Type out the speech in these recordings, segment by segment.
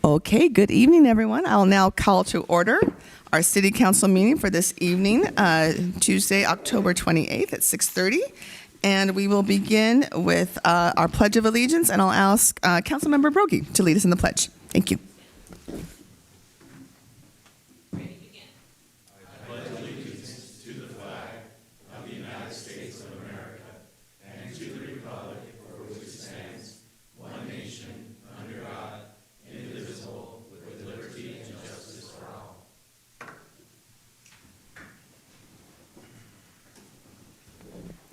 Okay, good evening, everyone. I'll now call to order our City Council meeting for this evening, Tuesday, October 28th at 6:30. And we will begin with our Pledge of Allegiance, and I'll ask Councilmember Brogy to lead us in the pledge. Thank you.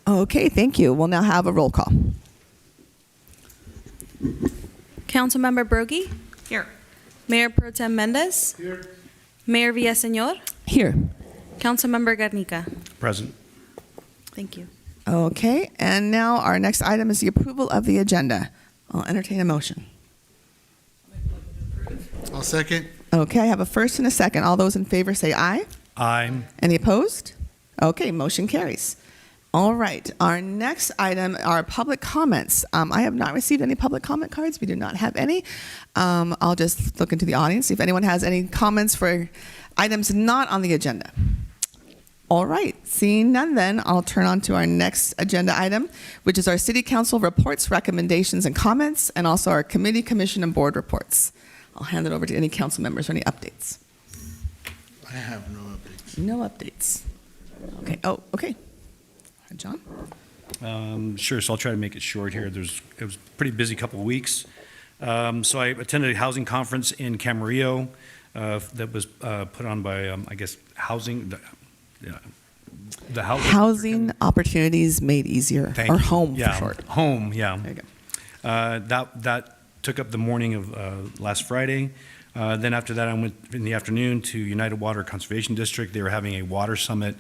Okay, thank you. We'll now have a roll call. Councilmember Brogy? Here. Mayor Pro Tem Mendez? Here. Mayor Villaseñor? Here. Councilmember Garnica? Present. Thank you. Okay, and now our next item is the approval of the agenda. I'll entertain a motion. I'll second. Okay, I have a first and a second. All those in favor say aye. Aye. Any opposed? Okay, motion carries. All right, our next item are public comments. I have not received any public comment cards. We do not have any. I'll just look into the audience, see if anyone has any comments for items not on the agenda. All right, seeing none then, I'll turn on to our next agenda item, which is our City Council reports, recommendations, and comments, and also our committee, commission, and board reports. I'll hand it over to any council members for any updates. I have no updates. No updates. Okay, okay. John? Sure, so I'll try to make it short here. It was a pretty busy couple of weeks. So I attended a housing conference in Camarillo that was put on by, I guess, Housing Opportunities Made Easier, Thank or you. HOME Yeah, for short. HOME, yeah. There you go. That took up the morning of last Friday. Then after that, I went in the afternoon to United Water Conservation District. They were having a water summit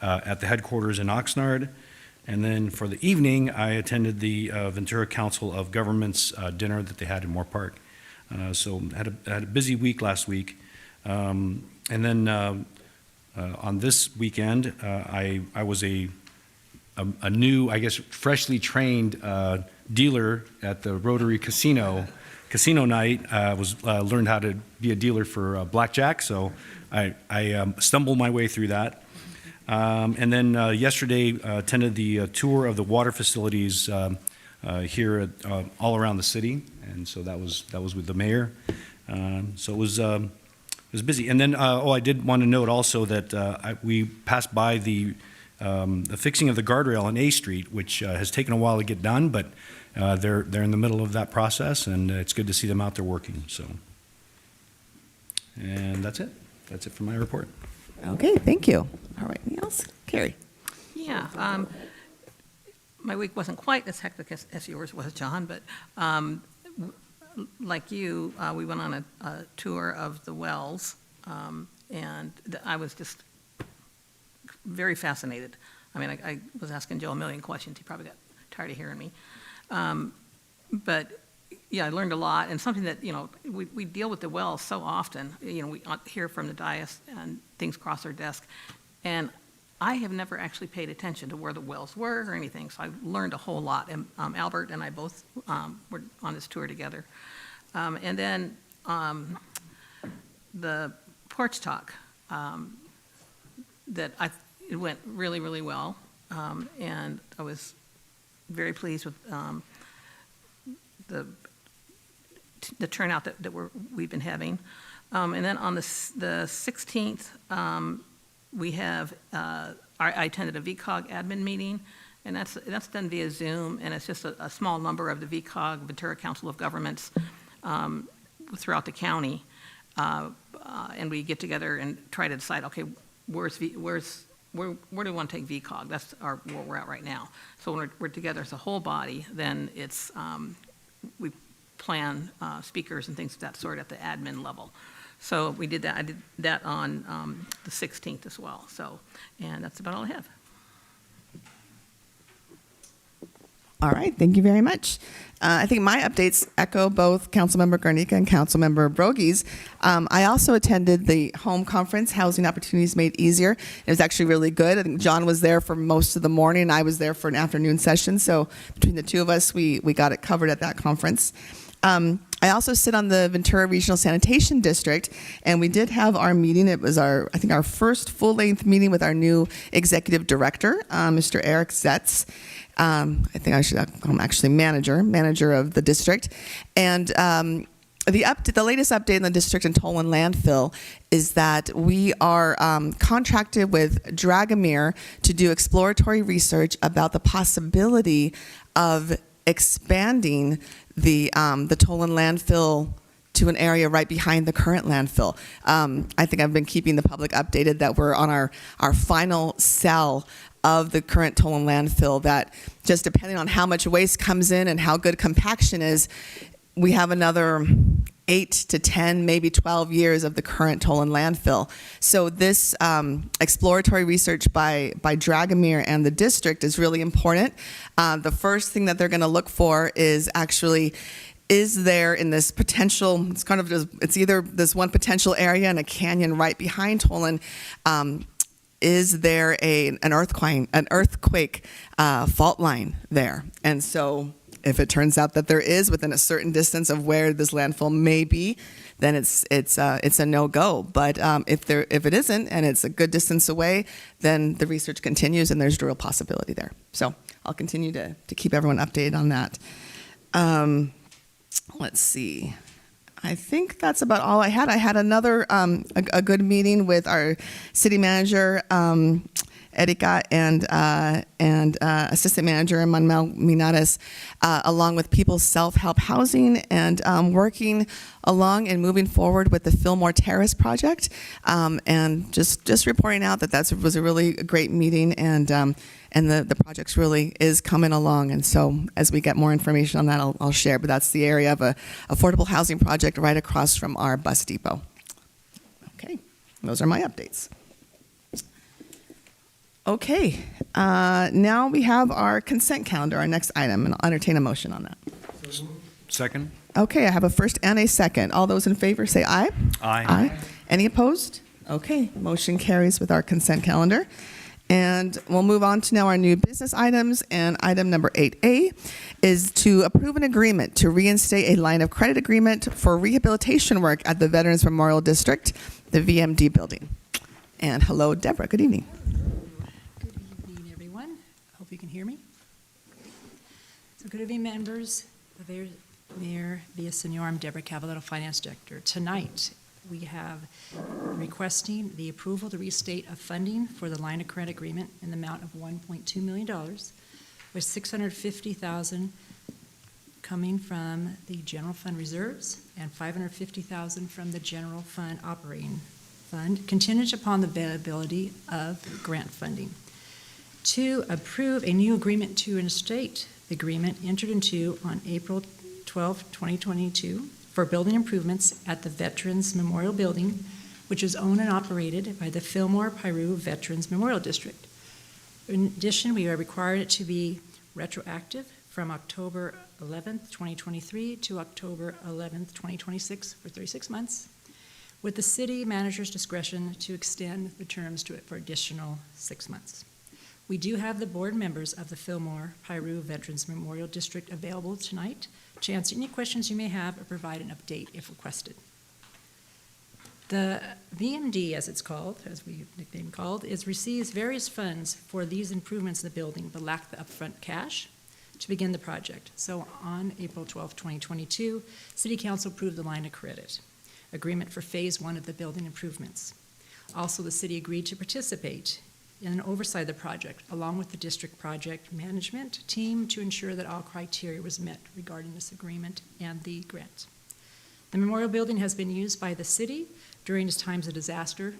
at the headquarters in Oxnard. And then for the evening, I attended the Ventura Council of Governments dinner that they had in Moore Park. So had a busy week last week. And then on this weekend, I was a new, I guess, freshly trained dealer at the Rotary Casino night. Learned how to be a dealer for blackjack, so I stumbled my way through that. And then yesterday attended the tour of the water facilities here all around the city, and so that was with the mayor. So it was busy. And then I did want to note also that we passed by the fixing of the guardrail on A Street, which has taken a while to get done, but they're in the middle of that process, and it's good to see them out there working. So, and that's it. That's it for my report. Okay, thank you. All right, anything else? Carrie? Yeah. My week wasn't quite as hectic as yours was, John, but like you, we went on a tour of the wells, and I was just very fascinated. I mean, I was asking Joe a million questions. He probably got tired of hearing me. But yeah, I learned a lot, and something that, we deal with the wells so often. We hear from the dais and things cross our desk, and I have never actually paid attention to where the wells were or anything, so I learned a whole lot. And Albert and I both were on this tour together. And then the porch talk, it went really, really well, and I was very pleased with the turnout that we've been having. And then on the 16th, we have, I attended a VCOG admin meeting, and that's done via Zoom, and it's just a small number of the VCOG, Ventura Council of Governments, throughout the county. And we get together and try to decide, okay, where do we want to take VCOG? That's where we're at right now. So when we're together as a whole body, then it's, we plan speakers and things of that sort at the admin level. So we did that. I did that on the 16th as well. So, and that's about all I have. All right, thank you very much. I think my updates echo both Councilmember Garnica and Councilmember Brogy's. I also attended the home conference, Housing Opportunities Made Easier. It was actually really good. I think John was there for most of the morning, and I was there for an afternoon session. So between the two of us, we got it covered at that conference. I also sit on the Ventura Regional Sanitation District, and we did have our meeting. It was I think our first full-length meeting with our new executive director, Mr. Eric Zetz. I think I should call him actually manager of the district. And the latest update in the district and Tolan landfill is that we are contracted with Dragomir to do exploratory research about the possibility of expanding the Tolan landfill to an area right behind the current landfill. I think I've been keeping the public updated that we're on our final cell of the current Tolan landfill, that just depending on how much waste comes in and how good compaction is, we have another 8 to 10, maybe 12 years of the current Tolan landfill. So this exploratory research by Dragomir and the district is really important. The first thing that they're going to look for is actually, is there in this potential, it's either this one potential area in a canyon right behind Tolan, is there an earthquake fault line there? And so if it turns out that there is within a certain distance of where this landfill may be, then it's a no-go. But if it isn't and it's a good distance away, then the research continues and there's a real possibility there. So I'll continue to keep everyone updated on that. Let's see. I think that's about all I had. I had another a good meeting with our city manager, Erika, and assistant manager Manuel Minares, along with People's Self-Help Housing, and working along and moving forward with the Fillmore Terrace project, and just reporting out that was a really great meeting, and the project really is coming along. And so as we get more information on that, I'll share. But that's the area of a affordable housing project right across from our bus depot. Okay, those are my updates. Okay, now we have our consent calendar, our next item, and I'll entertain a motion on that. Second? Okay, I have a first and a second. All those in favor say aye. Aye. Any opposed? Okay, motion carries with our consent calendar. And we'll move on to now our new business items. And item number 8A is to approve an agreement to reinstate a line of credit agreement for rehabilitation work at the Veterans Memorial District, the VMD building. And hello, Deborah. Good evening. Good evening, everyone. Hope you can hear me. So good evening, members. Mayor Villaseñor, I'm Deborah Cavallaro, Finance Director. Tonight, we have requesting the approval to restate of funding for the line of credit agreement in the amount of $1.2 million, with $650,000 coming from the general fund reserves and $550,000 from the general fund operating fund, contingent upon the availability of grant funding. To approve a new agreement to reinstate the agreement entered into on April 12, 2022 for building improvements at the Veterans Memorial Building, which is owned and operated by the Fillmore Piru Veterans Memorial District. In addition, we are required it to be retroactive from October 11th, 2023 to October 11th, 2026 for 36 months, with the city manager's discretion to extend the terms to it for additional 6 months. We do have the board members of the Fillmore Piru Veterans Memorial District available tonight to answer any questions you may have or provide an update if requested. The VMD, as it's called, as we nicknamed called, receives various funds for these improvements in the building but lack the upfront cash to begin the project. So on April 12, 2022, City Council approved the line of credit agreement for phase 1 of the building improvements. Also, the city agreed to participate in an oversight of the project, along with the district project management team, to ensure that all criteria was met regarding this agreement and the grant. The memorial building has been used by the city during its times of disaster.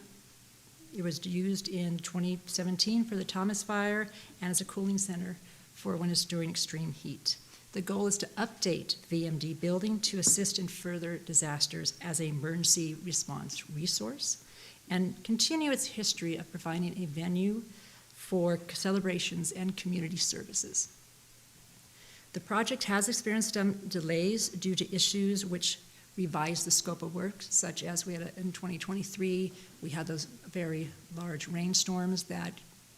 It was used in 2017 for the Thomas Fire and as a cooling center for when it's during extreme heat. The goal is to update the VMD building to assist in further disasters as an emergency response resource, and continue its history of providing a venue for celebrations and community services. The project has experienced delays due to issues which revised the scope of work, such as we had in 2023, we had those very large rainstorms that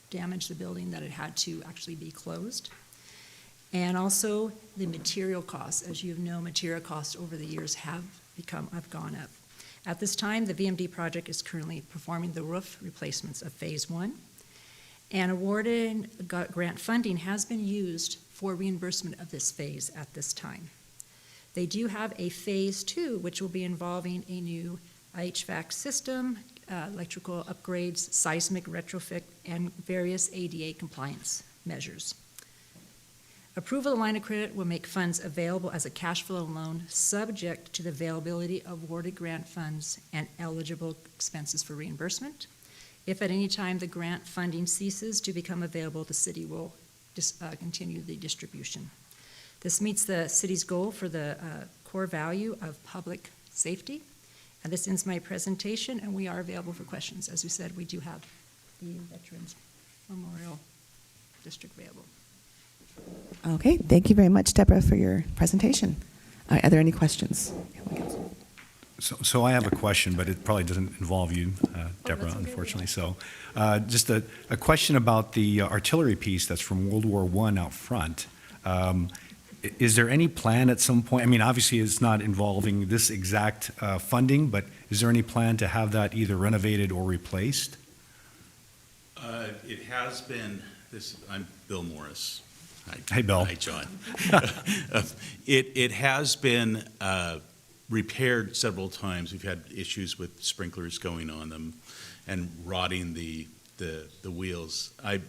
damaged the building that it had to actually be closed. And also the material costs. As you know, material costs over the years have gone up. At this time, the VMD project is currently performing the roof replacements of Phase 1, and awarded grant funding has been used for reimbursement of this phase at this time. They do have a Phase 2, which will be involving a new HVAC system, electrical upgrades, seismic retrofit, and various ADA compliance measures. Approval of the line of credit will make funds available as a cash flow loan, subject to the availability of awarded grant funds and eligible expenses for reimbursement. If at any time the grant funding ceases to become available, the city will continue the distribution. This meets the city's goal for the core value of public safety. And this ends my presentation, and we are available for questions. As we said, we do have the Veterans Memorial District available. Okay, thank you very much, Deborah, for your presentation. Are there any questions? So I have a question, but it probably doesn't involve you, Deborah, that's okay. unfortunately. So just a question about the artillery piece that's from World War I out front. Is there any plan at some point? I mean, obviously, it's not involving this exact funding, but is there any plan to have that either renovated or replaced? It has been, I'm Bill Morris. Hi. Hey, Bill. Hi, John. It has been repaired several times. We've had issues with sprinklers going on them and rotting the wheels. I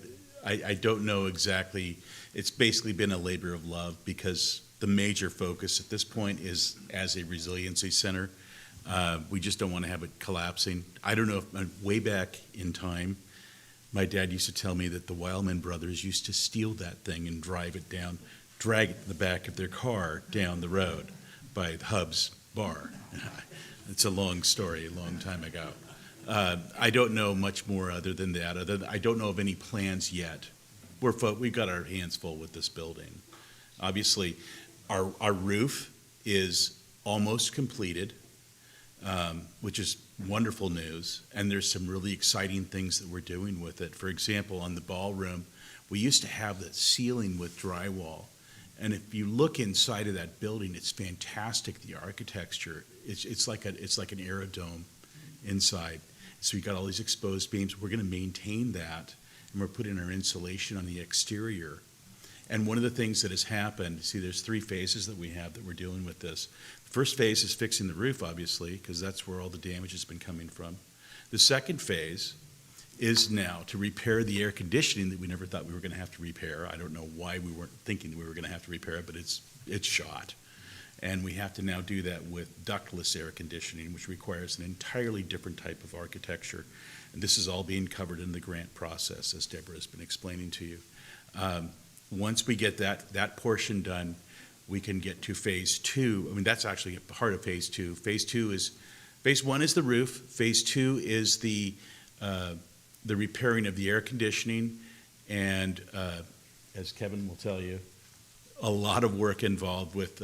don't know exactly. It's basically been a labor of love because the major focus at this point is as a resiliency center. We just don't want to have it collapsing. I don't know if way back in time, my dad used to tell me that the Wildman brothers used to steal that thing and drive it down, drag it to the back of their car down the road by Hub's bar. It's a long story, a long time ago. I don't know much more other than that. I don't know of any plans yet. We've got our hands full with this building. Obviously, our roof is almost completed, which is wonderful news, and there's some really exciting things that we're doing with it. For example, on the ballroom, we used to have that ceiling with drywall, and if you look inside of that building, it's fantastic. The architecture, it's like an aerodome inside. So you got all these exposed beams. We're going to maintain that, and we're putting our insulation on the exterior. And one of the things that has happened, see, there's 3 phases that we have that we're dealing with this. The first phase is fixing the roof, obviously, because that's where all the damage has been coming from. The second phase is now to repair the air conditioning that we never thought we were going to have to repair. I don't know why we weren't thinking we were going to have to repair it, but it's shot. And we have to now do that with ductless air conditioning, which requires an entirely different type of architecture. And this is all being covered in the grant process, as Deborah has been explaining to you. Once we get that portion done, we can get to phase 2. I mean, that's actually part of phase 2. Phase 1 is the roof. Phase 2 is the repairing of the air conditioning, and as Kevin will tell you, a lot of work involved with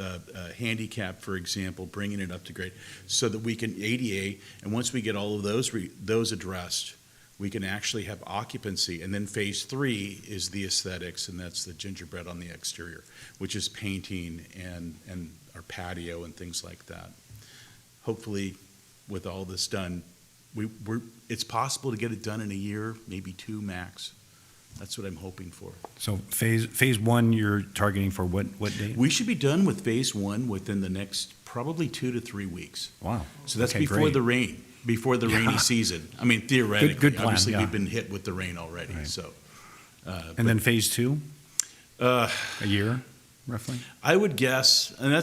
handicap, for example, bringing it up to grade, so that we can ADA. And once we get all of those addressed, we can actually have occupancy. And then phase 3 is the aesthetics, and that's the gingerbread on the exterior, which is painting and our patio and things like that. Hopefully, with all this done, it's possible to get it done in a year, maybe 2 max. That's what I'm hoping for. So phase 1, you're targeting for what date? We should be done with phase 1 within the next probably 2 to 3 weeks. Wow. So that's Okay, before great. the rain. Before the rainy season. I mean, theoretically, Good plan, obviously, yeah. we've been hit with the rain already, Right. so. And then phase 2, Uh, a year, roughly? I would guess, and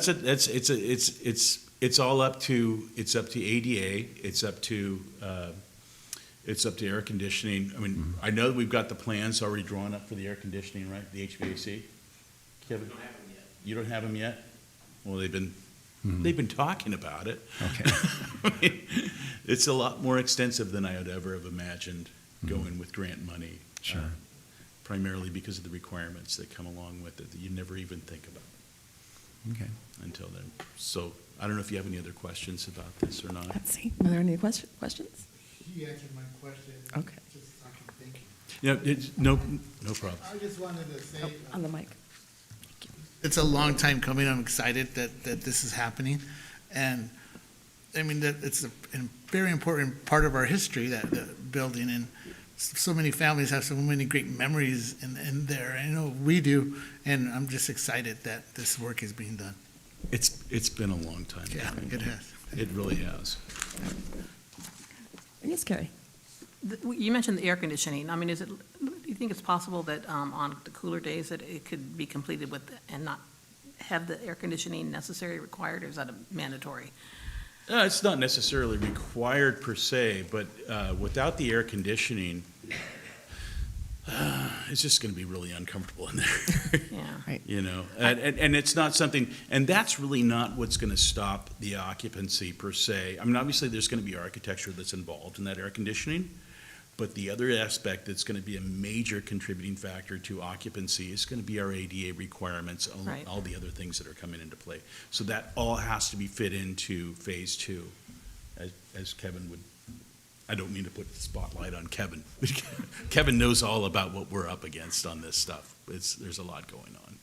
it's all up to ADA, it's up to air conditioning. I mean, I know that we've got the plans already drawn up for the air conditioning, right, the HVAC? Kevin? Don't have them yet. You don't have them yet? Well, they've been talking about it. Okay. I mean, it's a lot more extensive than I would ever have imagined going with grant money. Sure. Primarily because of the requirements that come along with it that you never even think about Okay. until then. So I don't know if you have any other questions about this or not. Let's see. Are there any questions? He answered my question. Okay. Just, I can thank you. Yeah, no problem. I just wanted to say, On the mic. It's a long time coming. I'm excited that this is happening. And I mean, that it's a very important part of our history, that the building, and so many families have so many great memories in there. I know we do, and I'm just excited that this work is being done. It's been a long time. Yeah, it has. It really has. Yes, Carrie. You mentioned the air conditioning. I mean, do you think it's possible that on the cooler days that it could be completed with, and not have the air conditioning necessary, required, or is that a mandatory? It's not necessarily required per se, but without the air conditioning, it's just going to be really uncomfortable in there. Yeah. You know, and it's not something, and that's really not what's going to stop the occupancy per se. I mean, obviously, there's going to be architecture that's involved in that air conditioning, but the other aspect that's going to be a major contributing factor to occupancy is going to be our ADA requirements, Right. all the other things that are coming into play. So that all has to be fit into phase two, as Kevin would. I don't mean to put the spotlight on Kevin. Kevin knows all about what we're up against on this stuff. There's a lot going on,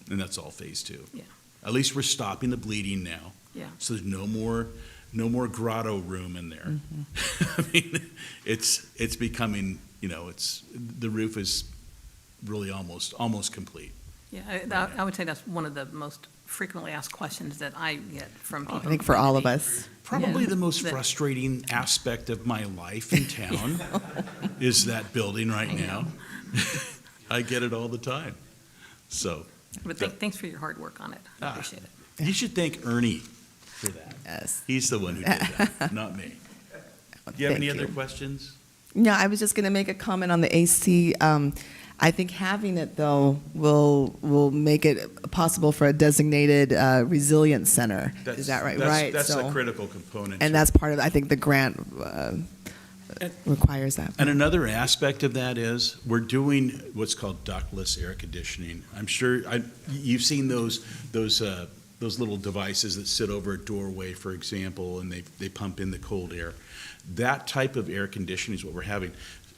and that's all phase two. Yeah. At least we're stopping the bleeding now. Yeah. So there's no more grotto room in there. I mean, it's becoming, you know, the roof is really almost complete. Yeah, I would say that's one of the most frequently asked questions that I get from people. I think for all of us. Probably Yeah. the most That- frustrating aspect of my life in town is that building right now. I get it all the time. So, But thanks for your hard work on it. I appreciate it. you should thank Ernie for that. Yes. He's the one who did that, not me. Do you have any Thank other you. questions? No, I was just going to make a comment on the AC. I think having it, though, will make it possible for a designated resilience center. Is that right? Right. That's So- a critical component. And to that's part of, I think the grant requires that. And another aspect of that is, we're doing what's called ductless air conditioning. I'm sure, you've seen those little devices that sit over a doorway, for example, and they pump in the cold air. That type of air conditioning is what we're having.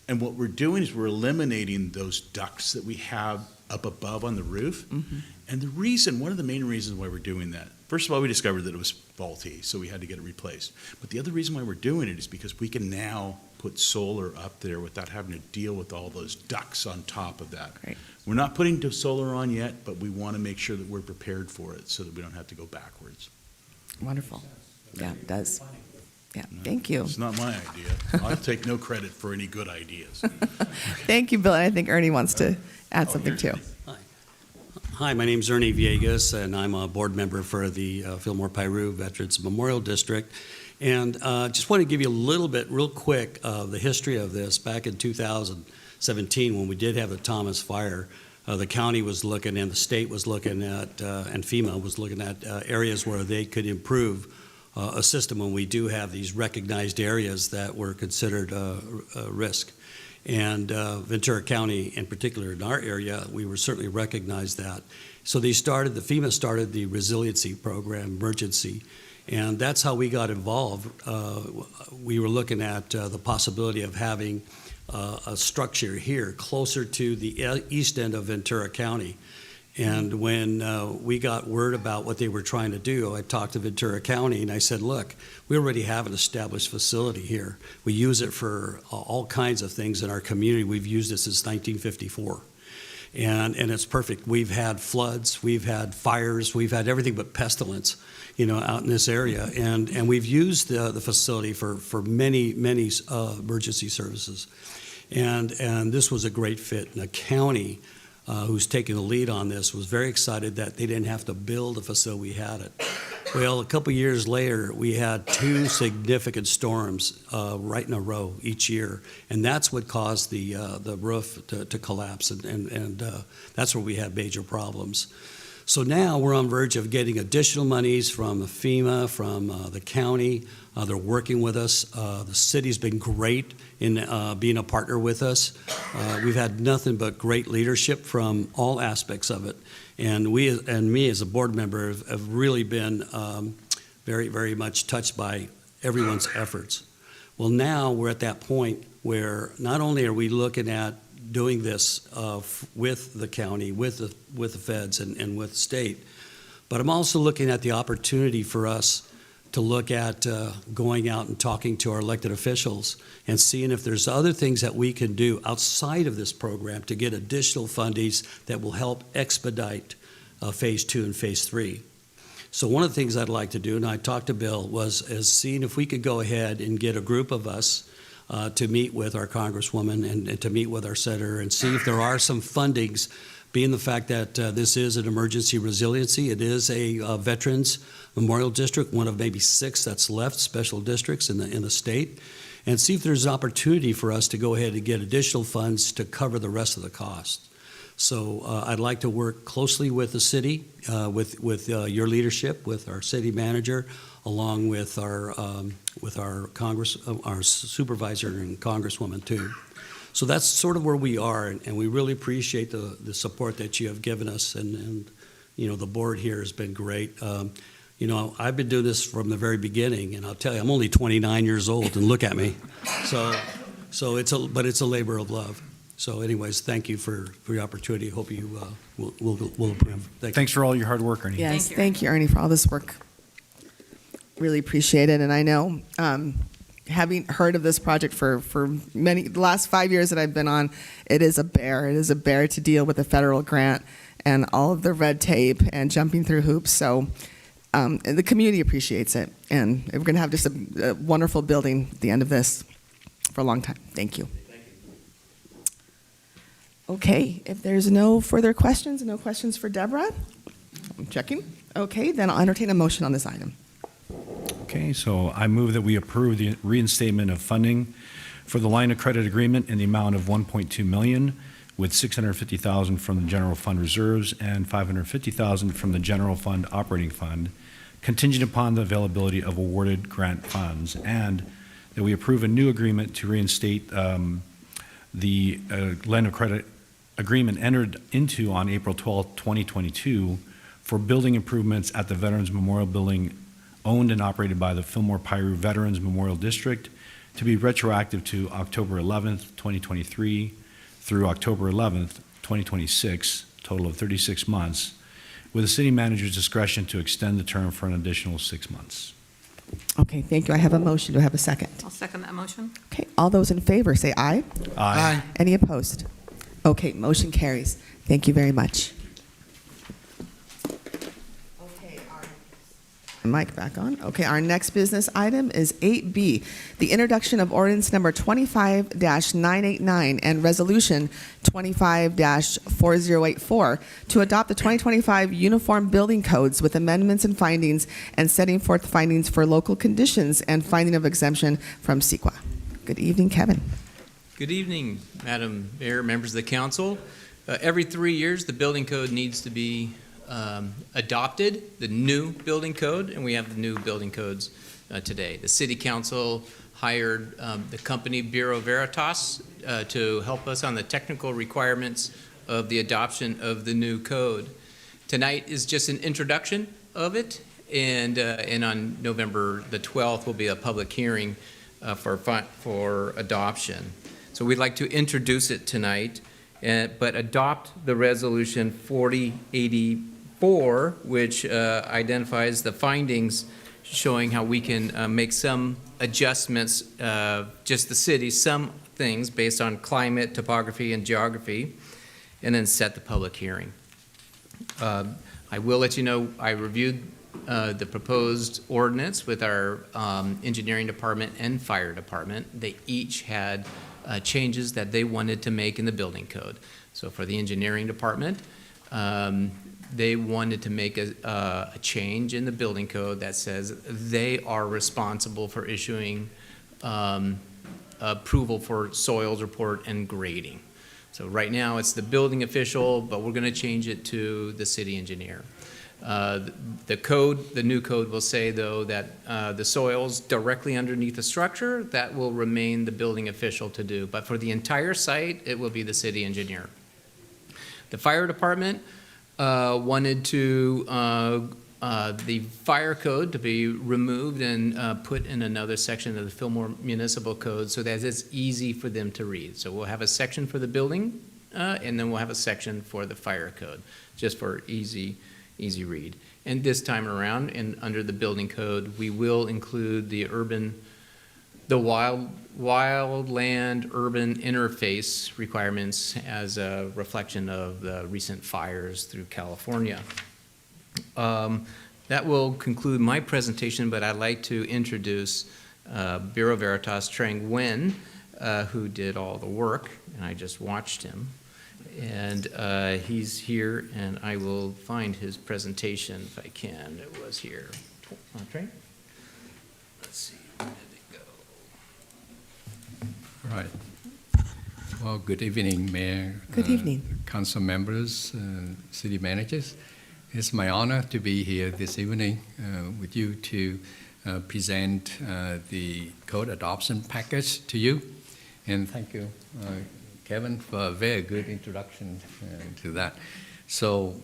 And what we're doing is we're eliminating those ducts that we have up above on the roof. And one of the main reasons why we're doing that, first of all, we discovered that it was faulty, so we had to get it replaced. But the other reason why we're doing it is because we can now put solar up there without having to deal with all those ducts on top of that. Great. We're not putting solar on yet, but we want to make sure that we're prepared for it so that we don't have to go backwards. Wonderful. Yeah, it does. Yeah, thank you. It's not my idea. I'll take no credit for any good ideas. Thank you, Bill. And I think Ernie wants to add something too. Hi, my name's Ernie Villegas, and I'm a board member for the Fillmore Piru Veterans Memorial District. And just want to give you a little bit, real quick, of the history of this. Back in 2017, when we did have the Thomas fire, the county was looking, and the state was looking at, and FEMA was looking at areas where they could improve a system when we do have these recognized areas that were considered a risk. And Ventura County, in particular, in our area, we were certainly recognized that. So the FEMA started the resiliency program, emergency, and that's how we got involved. We were looking at the possibility of having a structure here closer to the east end of Ventura County. And when we got word about what they were trying to do, I talked to Ventura County and I said, look, we already have an established facility here. We use it for all kinds of things in our community. We've used it since 1954. And it's perfect. We've had floods, we've had fires, we've had everything but pestilence, out in this area. And we've used the facility for many emergency services. And this was a great fit. And the county, who's taking the lead on this, was very excited that they didn't have to build a facility. We had it. Well, a couple years later, we had 2 significant storms right in a row each year, and that's what caused the roof to collapse, and that's where we had major problems. So now we're on verge of getting additional monies from FEMA, from the county. They're working with us. The city's been great in being a partner with us. We've had nothing but great leadership from all aspects of it. And me as a board member have really been very, very much touched by everyone's efforts. Well, now we're at that point where not only are we looking at doing this with the county, with the feds, and with the state. But I'm also looking at the opportunity for us to look at going out and talking to our elected officials and seeing if there's other things that we can do outside of this program to get additional fundings that will help expedite Phase 2 and Phase 3. So one of the things I'd like to do, and I talked to Bill, is seeing if we could go ahead and get a group of us to meet with our Congresswoman and to meet with our Senator and see if there are some fundings, being the fact that this is an emergency resiliency. It is a Veterans Memorial District, one of maybe 6 that's left, special districts in the state, and see if there's an opportunity for us to go ahead and get additional funds to cover the rest of the cost. So I'd like to work closely with the city, with your leadership, with our city manager, along with our our supervisor and Congresswoman too. So that's sort of where we are, and we really appreciate the support that you have given us, and you know, the board here has been great. You know, I've been doing this from the very beginning, and I'll tell you, I'm only 29 years old, and look at me. So it's a labor of love. So anyways, thank you for your opportunity. Hope you will approve. Thanks for all your hard work, Ernie. Yes, Thank you. thank you, Ernie, for all this work. Really appreciate it. And I know, having heard of this project for the last 5 years that I've been on, it is a bear. It is a bear to deal with a federal grant and all of the red tape and jumping through hoops. So the community appreciates it. And we're going to have just a wonderful building at the end of this for a long time. Thank you. Okay, if there's no further questions, no questions for Deborah? I'm checking. Okay, then I'll entertain a motion on this item. Okay, so I move that we approve the reinstatement of funding for the line of credit agreement in the amount of $1.2 million, with $650,000 from the general fund reserves and $550,000 from the general fund operating fund, contingent upon the availability of awarded grant funds, and that we approve a new agreement to reinstate the line of credit agreement entered into on April 12, 2022 for building improvements at the Veterans Memorial Building owned and operated by the Fillmore Piru Veterans Memorial District to be retroactive to October 11th, 2023 through October 11th, 2026, total of 36 months, with the city manager's discretion to extend the term for an additional 6 months. Okay, thank you. I have a motion. Do I have a second? I'll second that motion. Okay, all those in favor say aye. Aye. Any opposed? Okay, motion carries. Thank you very much. Mic back on. Okay, our next business item is 8B, the introduction of ordinance number 25-989 and resolution 25-4084 to adopt the 2025 Uniform Building Codes with amendments and findings and setting forth findings for local conditions and finding of exemption from CEQA. Good evening, Kevin. Good evening, Madam Mayor, members of the council. Every 3 years, the building code needs to be adopted, the new building code, and we have the new building codes today. The city council hired the company Bureau Veritas to help us on the technical requirements of the adoption of the new code. Tonight is just an introduction of it, and on November the 12th will be a public hearing for adoption. So we'd like to introduce it tonight, but adopt the resolution 4084, which identifies the findings showing how we can make some adjustments, just the city, some things based on climate, topography, and geography, and then set the public hearing. I will let you know, I reviewed the proposed ordinance with our engineering department and fire department. They each had changes that they wanted to make in the building code. So for the engineering department, they wanted to make a change in the building code that says they are responsible for issuing approval for soils report and grading. So right now it's the building official, but we're going to change it to the city engineer. The new code will say, though, that the soils directly underneath the structure, that will remain the building official to do. But for the entire site, it will be the city engineer. The fire department wanted to the fire code to be removed and put in another section of the Fillmore Municipal Code so that it's easy for them to read. So we'll have a section for the building, and then we'll have a section for the fire code, just for easy read. And this time around, under the building code, we will include the wildland urban interface requirements as a reflection of the recent fires through California. That will conclude my presentation, but I'd like to introduce Bureau Veritas Trang Nguyen, who did all the work, and I just watched him. And he's here, and I will find his presentation if I can. It was here. Trang? Let's see, where did it go? Right. Well, good evening, Mayor. Good evening. Council members, city managers. It's my honor to be here this evening with you to present the code adoption package to you. And thank you, Kevin, for a very good introduction to that. So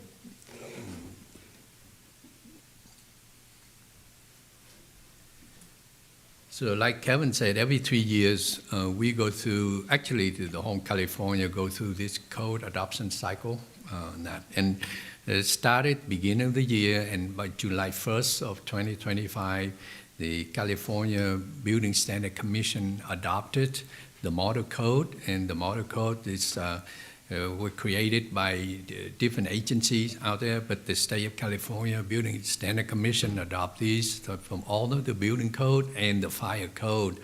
like Kevin said, every 3 years we go through, actually the whole California go through this code adoption cycle. And it started beginning of the year, and by July 1st of 2025, the California Building Standard Commission adopted the model code, and the model code is were created by different agencies out there, but the state of California Building Standard Commission adopt these from all of the building code and the fire code.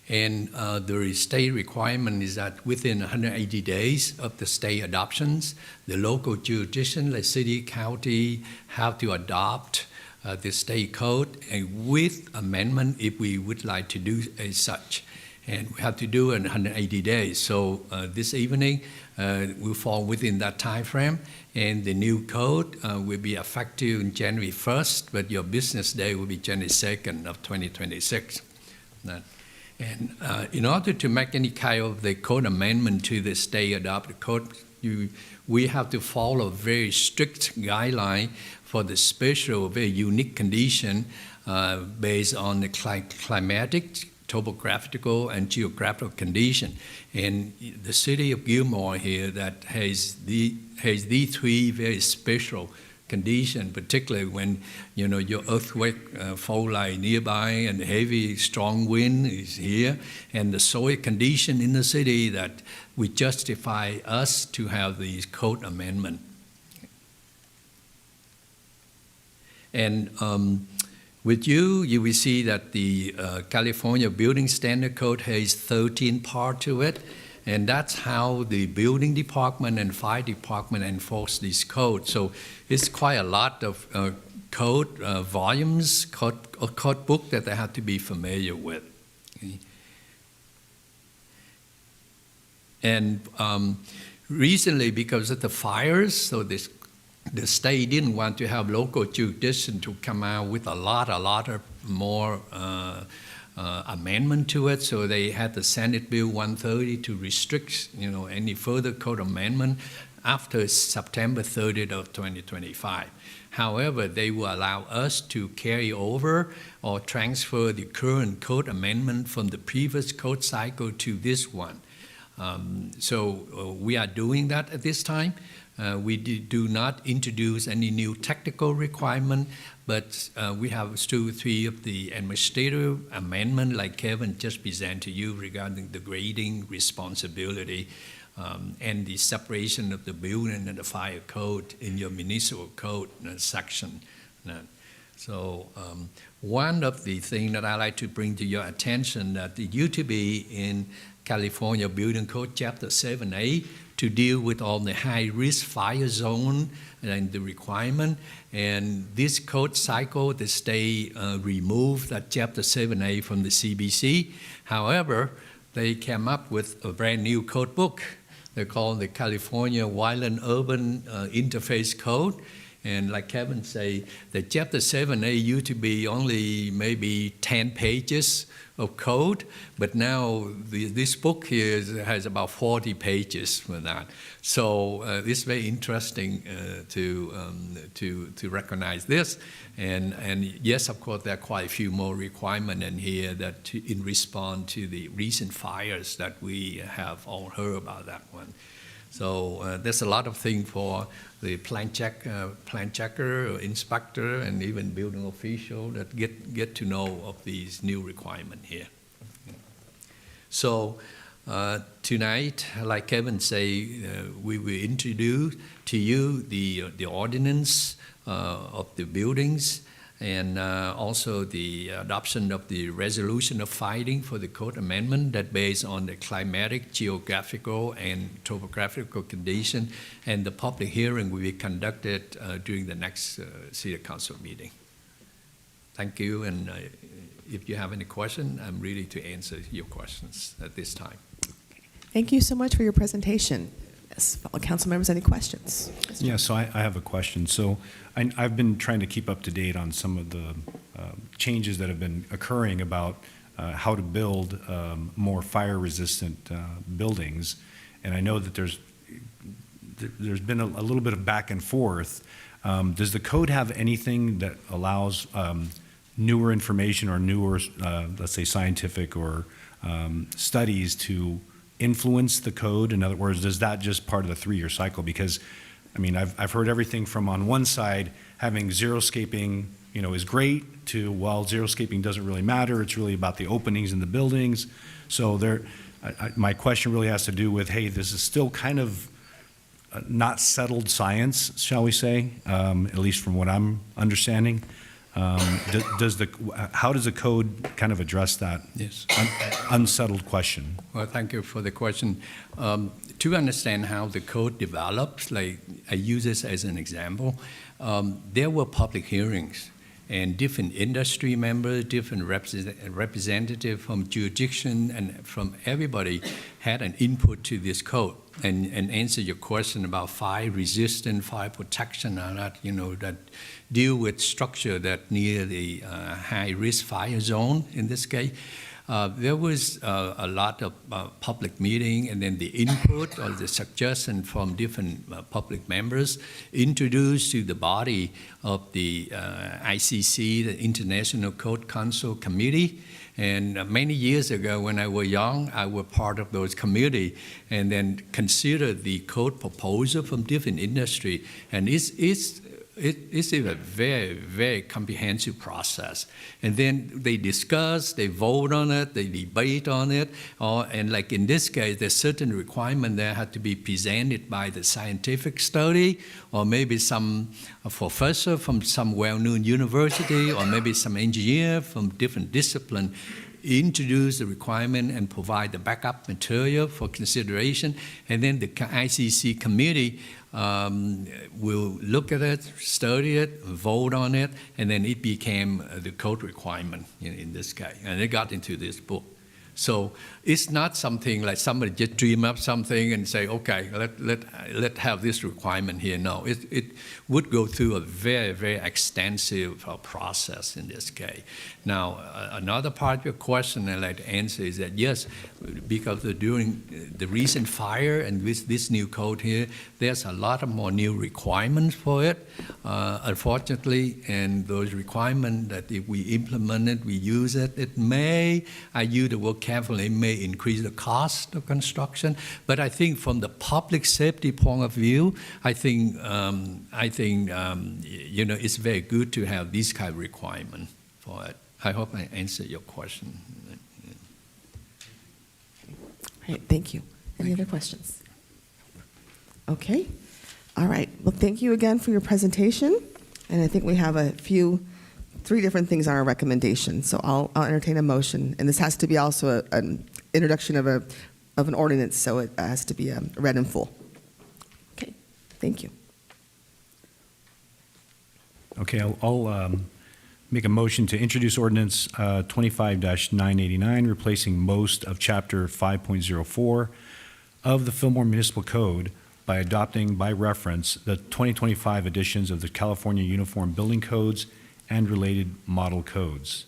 And the state requirement is that within 180 days of the state adoptions, the local jurisdiction, like city, county, have to adopt the state code and with amendment if we would like to do as such. And we have to do it in 180 days. So this evening will fall within that time frame, and the new code will be effective on January 1st, but your business day will be January 2nd of 2026. And in order to make any kind of the code amendment to the state adopted code, we have to follow a very strict guideline for the special, very unique condition based on the climatic, topographical, and geographical condition. And the city of Fillmore here that has these three very special condition, particularly when your earthquake fault line nearby and heavy strong wind is here, and the soil condition in the city that would justify us to have these code amendment. And with you will see that the California Building Standard Code has 13 parts to it. And that's how the building department and fire department enforce this code. So it's quite a lot of code volumes, code book that they have to be familiar with. And recently, because of the fires, so the state didn't want to have local jurisdiction to come out with a lot of more amendment to it, so they had the Senate Bill 130 to restrict, any further code amendment after September 30th of 2025. However, they will allow us to carry over or transfer the current code amendment from the previous code cycle to this one. So we are doing that at this time. We do not introduce any new technical requirement, but we have 2 or 3 of the administrative amendment, like Kevin just presented to you regarding the grading responsibility and the separation of the building and the fire code in your municipal code section. So one of the things that I like to bring to your attention that it used to be in California Building Code Chapter 7A to deal with all the high-risk fire zone and the requirement. And this code cycle, the state removed that Chapter 7A from the CBC. However, they came up with a brand new code book. They call the California Wildland Urban Interface Code. And like Kevin say, the chapter 7A used to be only maybe 10 pages of code, but now this book here has about 40 pages for that. So it's very interesting to recognize this. And yes, of course, there are quite a few more requirements in here that in response to the recent fires that we have all heard about that one. So there's a lot of things for the plan checker, or inspector, and even building official that get to know of these new requirements here. So tonight, like Kevin say, we will introduce to you the ordinance of the buildings, and also the adoption of the resolution of finding for the code amendment that based on the climatic, geographical, and topographical condition, and the public hearing will be conducted during the next City Council meeting. Thank you, and if you have any question, I'm ready to answer your questions at this time. Thank you so much for your presentation. Yes, fellow council members, any questions? Yeah, so I have a question. So I've been trying to keep up to date on some of the changes that have been occurring about how to build more fire-resistant buildings. And I know that there's been a little bit of back and forth. Does the code have anything that allows newer information or newer, let's say, scientific or studies to influence the code? In other words, is that just part of the 3-year cycle? Because, I mean, I've heard everything from on one side, having xeriscaping, is great, to, well, xeriscaping doesn't really matter. It's really about the openings in the buildings. So my question really has to do with, hey, this is still kind of not settled science, shall we say, at least from what I'm understanding. How does the code kind of address that unsettled question? Well, thank you for the question. To understand how the code develops, like I use this as an example, there were public hearings, and different industry members, different representatives from jurisdiction and from everybody had an input to this code and answer your question about fire resistance, fire protection, and that, that deal with structure that near the high risk fire zone in this case. There was a lot of public meeting, and then the input or the suggestion from different public members introduced to the body of the ICC, the International Code Council Committee. And many years ago, when I was young, I was part of those committee, and then considered the code proposal from different industry. And it's a very, very comprehensive process. And then they discuss, they vote on it, they debate on it. And like in this case, there's certain requirement that had to be presented by the scientific study, or maybe some professor from some well-known university, or maybe some engineer from different discipline introduce the requirement and provide the backup material for consideration. And then the ICC committee will look at it, study it, vote on it, and then it became the code requirement in this case. And it got into this book. So it's not something like somebody just dream up something and say, okay, let have this requirement here. No, it would go through a very, very extensive process in this case. Now, another part of your question I'd like to answer is that yes, because during the recent fire and with this new code here, there's a lot of more new requirements for it, unfortunately, and those requirements that if we implement it, we use it, it may, I use the word carefully, it may increase the cost of construction, but I think from the public safety point of view, I think it's very good to have this kind of requirement for it. I hope I answered your question. All right, thank you. Any other questions? Okay. All right. Well, thank you again for your presentation. And I think we have 3 different things on our recommendation. So I'll entertain a motion. And this has to be also an introduction of an ordinance, so it has to be read in full. Okay. Thank you. Okay, I'll make a motion to introduce ordinance 25-989, replacing most of Chapter 5.04 of the Fillmore Municipal Code by adopting by reference the 2025 editions of the California Uniform Building Codes and related model codes.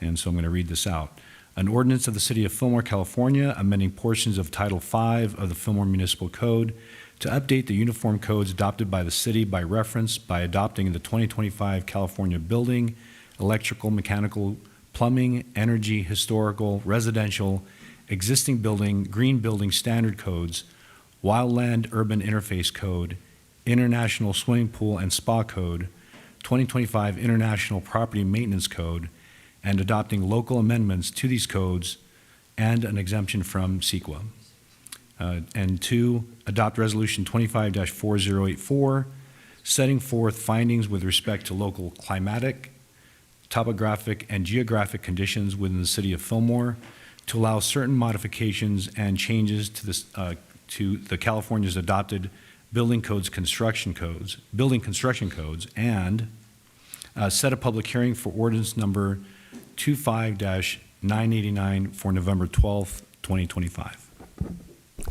And so I'm going to read this out. An ordinance of the City of Fillmore, California, amending portions of Title V of the Fillmore Municipal Code to update the uniform codes adopted by the city by reference by adopting the 2025 California Building, Electrical, Mechanical, Plumbing, Energy, Historical, Residential, Existing Building, Green Building Standard Codes, Wildland Urban Interface Code, International Swimming Pool and Spa Code, 2025 International Property Maintenance Code, and adopting local amendments to these codes and an exemption from CEQA. And 2, adopt Resolution 25-4084, setting forth findings with respect to local climatic, topographic, and geographic conditions within the city of Fillmore to allow certain modifications and changes to this, to the California's adopted building construction codes, and set a public hearing for ordinance number 25-989 for November 12th, 2025.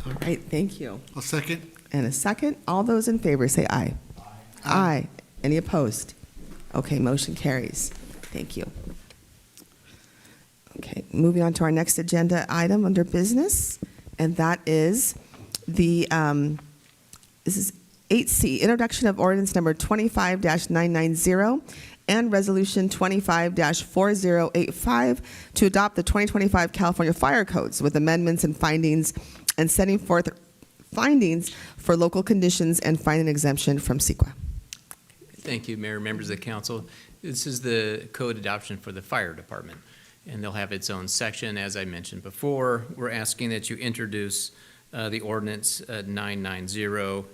All right, thank you. I'll second. And a second. All those in favor say aye. Aye. Any opposed? Okay, motion carries. Thank you. Okay, moving on to our next agenda item under business, and that is the, this is 8C, introduction of ordinance number 25-990 and resolution 25-4085 to adopt the 2025 California Fire Codes with amendments and findings and setting forth findings for local conditions and find an exemption from CEQA. Thank you, Mayor, members of the council. This is the code adoption for the fire department, and they'll have its own section. As I mentioned before, we're asking that you introduce the ordinance 990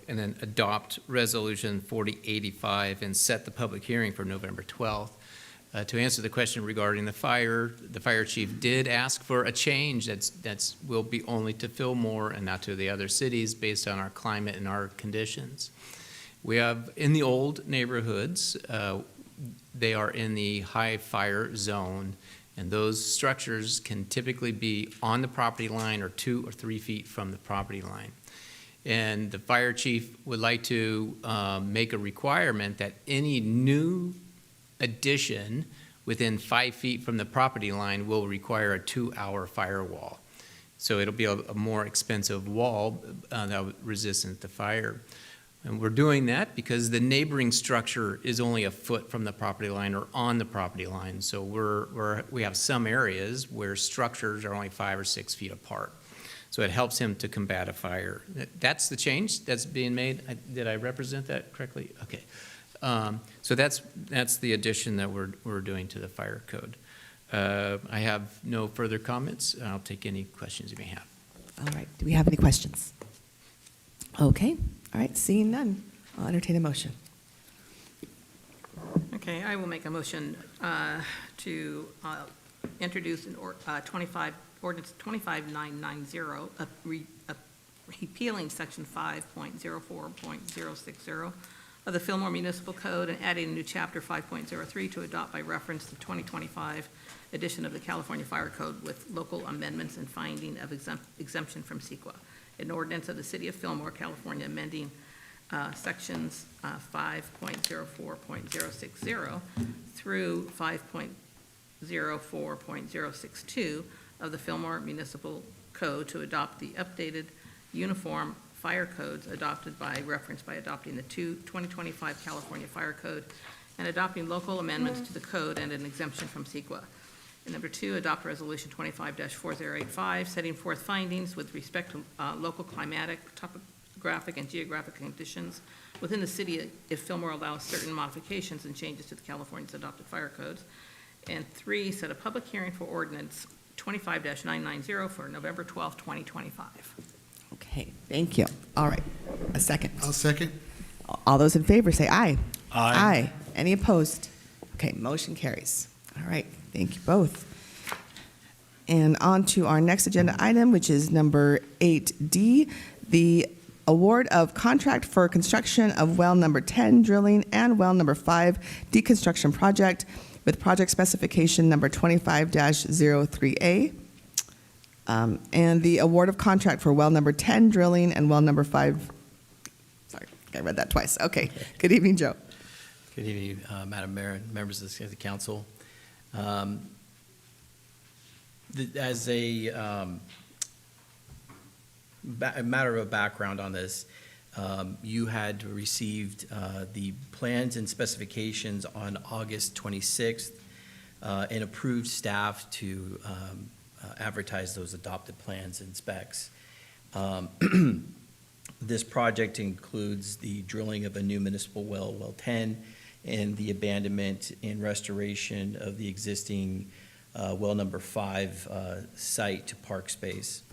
and then adopt resolution 4085 and set the public hearing for November 12th. To answer the question regarding the fire chief did ask for a change that's will be only to Fillmore and not to the other cities based on our climate and our conditions. We have in the old neighborhoods, they are in the high fire zone, and those structures can typically be on the property line or 2 or 3 feet from the property line. And the fire chief would like to make a requirement that any new addition within 5 feet from the property line will require a 2-hour firewall. So it'll be a more expensive wall that will resistant to fire. And we're doing that because the neighboring structure is only a foot from the property line or on the property line. So we have some areas where structures are only 5 or 6 feet apart. So it helps him to combat a fire. That's the change that's being made. Did I represent that correctly? Okay. So that's the addition that we're doing to the fire code. I have no further comments. I'll take any questions you may have. All right, do we have any questions? Okay, all right, seeing none, I'll entertain a motion. Okay, I will make a motion to introduce an ordinance 25990, repealing section 5.04.060 of the Fillmore Municipal Code and adding a new chapter 5.03 to adopt by reference the 2025 edition of the California Fire Code with local amendments and finding of exemption from CEQA. An ordinance of the City of Fillmore, California, amending sections 5.04.060 through 5.04.062 of the Fillmore Municipal Code to adopt the updated uniform fire codes adopted by reference by adopting the 2025 California Fire Code and adopting local amendments to the code and an exemption from CEQA. And number 2, adopt resolution 25-4085, setting forth findings with respect to local climatic, topographic, and geographic conditions within the city if Fillmore allows certain modifications and changes to the California's adopted fire codes. And 3, set a public hearing for ordinance 25-990 for November 12, 2025. Okay, thank you. All right, a second. I'll second. All those in favor say aye. Aye. Any opposed? Okay, motion carries. All right, thank you both. And on to our next agenda item, which is number 8D, the award of contract for construction of well number 10 drilling and well number 5 deconstruction project with project specification number 25-03A. And the award of contract for well number 10 drilling and well number 5 I read that twice. Okay. Good evening, Joe. Good evening, Madam Mayor and members of the council. As a matter of background on this, you had received the plans and specifications on August 26th and approved staff to advertise those adopted plans and specs. This project includes the drilling of a new municipal well, Well 10, and the abandonment and restoration of the existing well number 5 site to park space.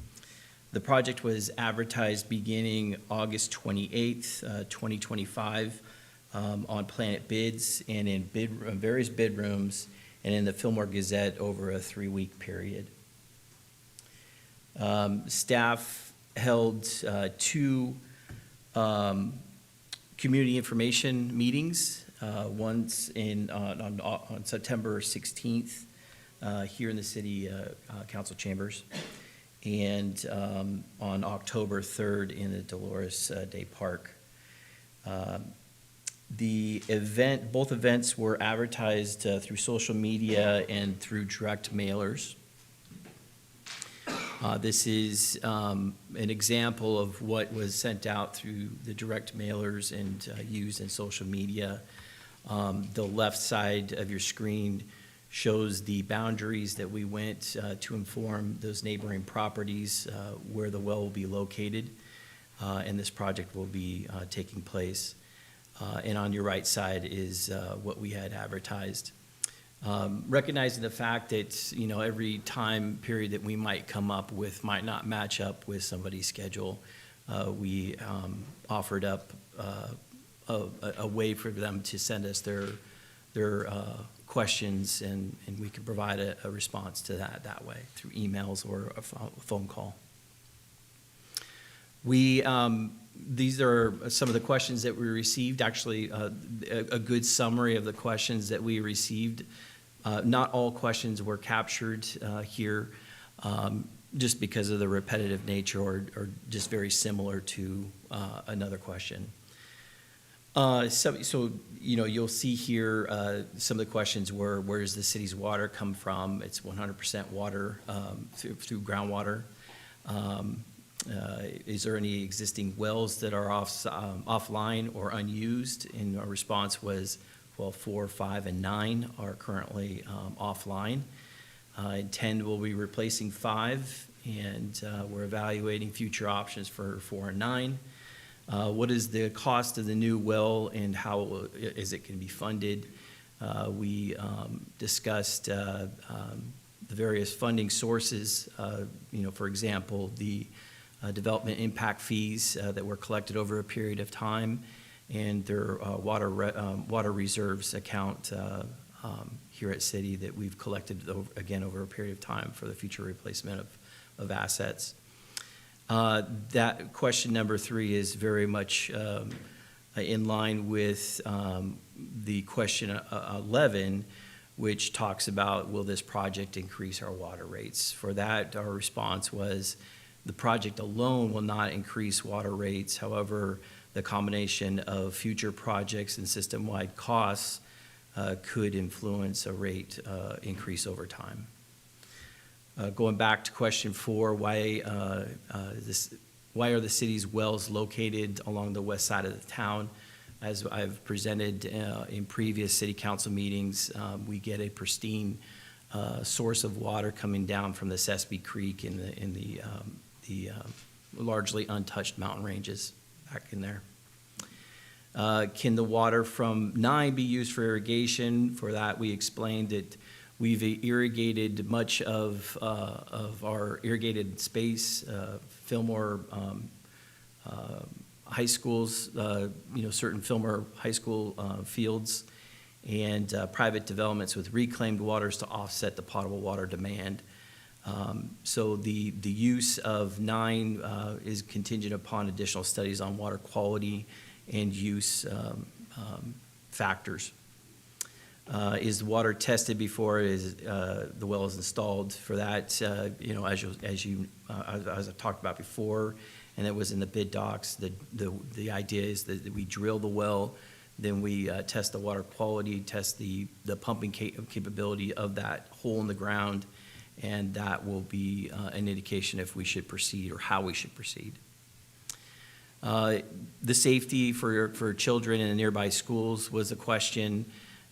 The project was advertised beginning August 28th, 2025, on Planet Bids and in various bid rooms and in the Fillmore Gazette over a 3-week period. Staff held 2 community information meetings, once on September 16th here in the city council chambers, and on October 3rd in the Dolores Day Park. Both events were advertised through social media and through direct mailers. This is an example of what was sent out through the direct mailers and used in social media. The left side of your screen shows the boundaries that we went to inform those neighboring properties where the well will be located, and this project will be taking place. And on your right side is what we had advertised. Recognizing the fact that, every time period that we might come up with might not match up with somebody's schedule, we offered up a way for them to send us their questions, and we could provide a response to that way through emails or a phone call. These are some of the questions that we received, actually a good summary of the questions that we received. Not all questions were captured here, just because of the repetitive nature or just very similar to another question. So you'll see here some of the questions were, where does the city's water come from? It's 100% water through groundwater. Is there any existing wells that are offline or unused? And our response was, well, 4, 5, and 9 are currently offline. 10 will be replacing 5, and we're evaluating future options for 4 and 9. What is the cost of the new well, and how is it going to be funded? We discussed the various funding sources. For example, the development impact fees that were collected over a period of time, and their water reserves account here at City that we've collected over a period of time for the future replacement of assets. That question number 3 is very much in line with the question 11, which talks about, will this project increase our water rates? For that, our response was, the project alone will not increase water rates. However, the combination of future projects and system-wide costs could influence a rate increase over time. Going back to question 4, why are the city's wells located along the west side of the town? As I've presented in previous city council meetings, we get a pristine source of water coming down from the Sespe Creek in the largely untouched mountain ranges back in there. Can the water from 9 be used for irrigation? For that, we explained that we've irrigated much of our irrigated space, Fillmore high schools, certain Fillmore high school fields, and private developments with reclaimed waters to offset the potable water demand. So the use of 9 is contingent upon additional studies on water quality and use factors. Is the water tested before the well is installed? For that, as I talked about before, and that was in the bid docs. The idea is that we drill the well, then we test the water quality, test the pumping capability of that hole in the ground, and that will be an indication if we should proceed or how we should proceed. The safety for children in the nearby schools was a question.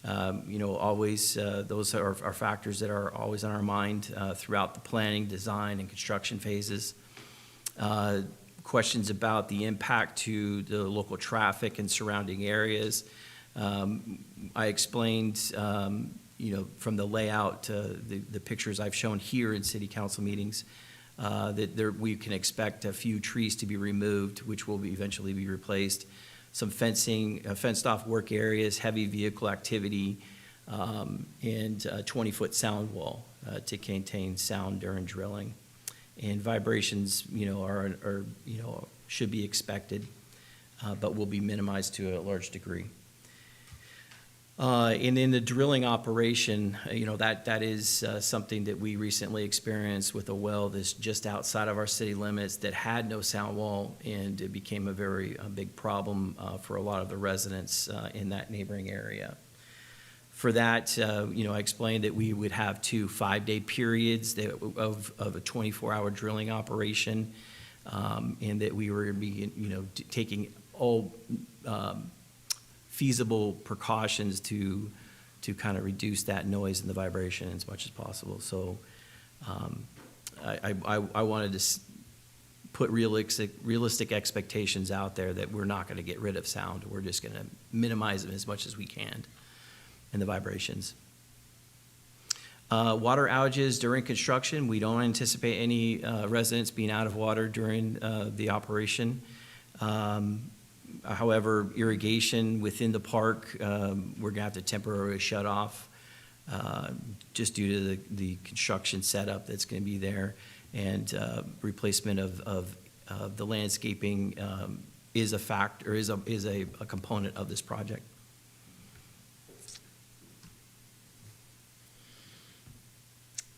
Always, those are factors that are always on our mind throughout the planning, design, and construction phases. Questions about the impact to the local traffic and surrounding areas. I explained, from the layout, the pictures I've shown here in city council meetings, that we can expect a few trees to be removed, which will eventually be replaced. Some fencing, fenced-off work areas, heavy vehicle activity, and a 20-foot sound wall to contain sound during drilling. And vibrations, should be expected, but will be minimized to a large degree. And in the drilling operation, that is something that we recently experienced with a well that's just outside of our city limits that had no sound wall, and it became a very big problem for a lot of the residents in that neighboring area. For that, I explained that we would have 2 5-day periods of a 24-hour drilling operation, and that we were going to be, taking all feasible precautions to kind of reduce that noise and the vibration as much as possible. So I wanted to put realistic expectations out there that we're not going to get rid of sound. We're just going to minimize them as much as we can, and the vibrations. Water outages during construction. We don't anticipate any residents being out of water during the operation. However, irrigation within the park, we're gonna have to temporarily shut off just due to the construction setup that's gonna be there, and replacement of the landscaping is a factor, is a component of this project.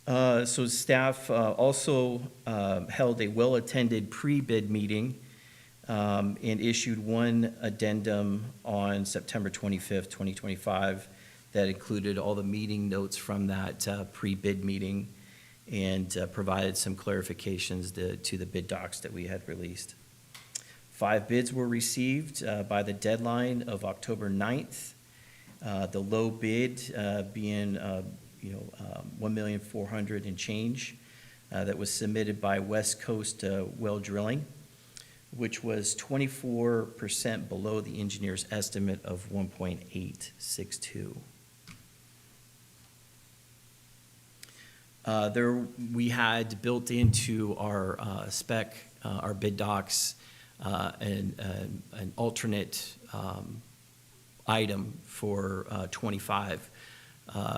So staff also held a well-attended pre-bid meeting and issued one addendum on September 25th, 2025, that included all the meeting notes from that pre-bid meeting, and provided some clarifications to the bid docs that we had released. 5 bids were received by the deadline of October 9th. The low bid being $1,400,000 and change, that was submitted by West Coast Well Drilling, which was 24% below the engineer's estimate of 1.862. We had built into our spec, our bid docs, an alternate item for 25,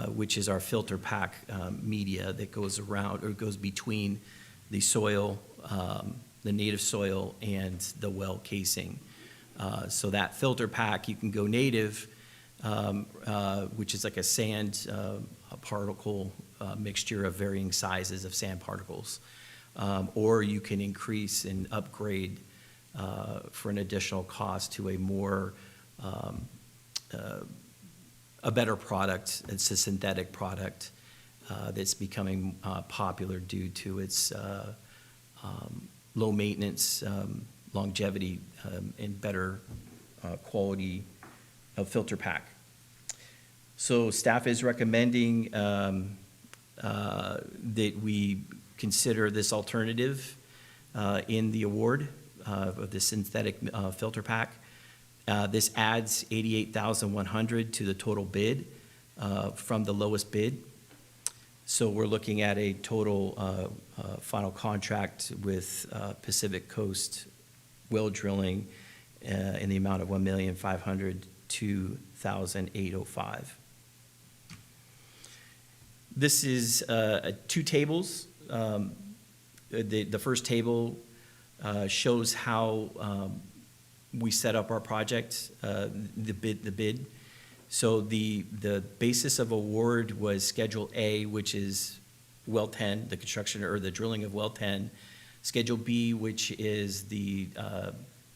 which is our filter pack media that goes around, or goes between the soil, the native soil, and the well casing. So that filter pack, you can go native, which is like a sand a particle mixture of varying sizes of sand particles, or you can increase and upgrade for an additional cost to a more a better product. It's a synthetic product that's becoming popular due to its low maintenance, longevity, and better quality of filter pack. So staff is recommending that we consider this alternative in the award of the synthetic filter pack. This adds $88,100 to the total bid from the lowest bid. So we're looking at a total final contract with Pacific Coast Well Drilling in the amount of $1,502,805. This is 2 tables. The first table shows how we set up our project, the bid. So the basis of award was Schedule A, which is Well 10, the construction or the drilling of Well 10. Schedule B, which is the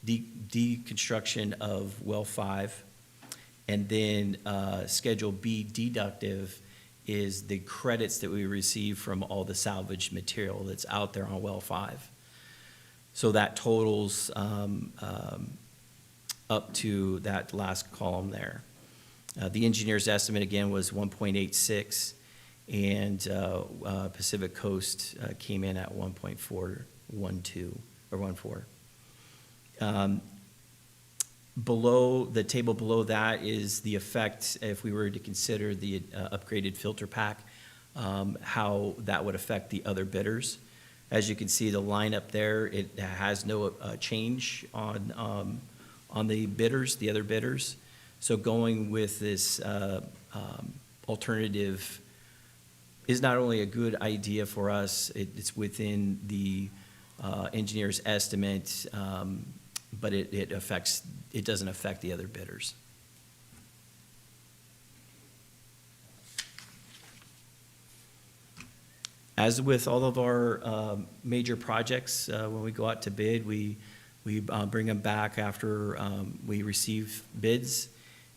deconstruction of well 5. And then Schedule B deductive is the credits that we receive from all the salvaged material that's out there on well 5. So that totals up to that last column there. The engineer's estimate again was 1.86, and Pacific Coast came in at 1.412 or 14. Below, the table below that is the effect, if we were to consider the upgraded filter pack, how that would affect the other bidders. As you can see, the lineup there, it has no change on the bidders, the other bidders. So going with this alternative is not only a good idea for us, it's within the engineer's estimate, but it doesn't affect the other bidders. As with all of our major projects, when we go out to bid, we bring them back after we receive bids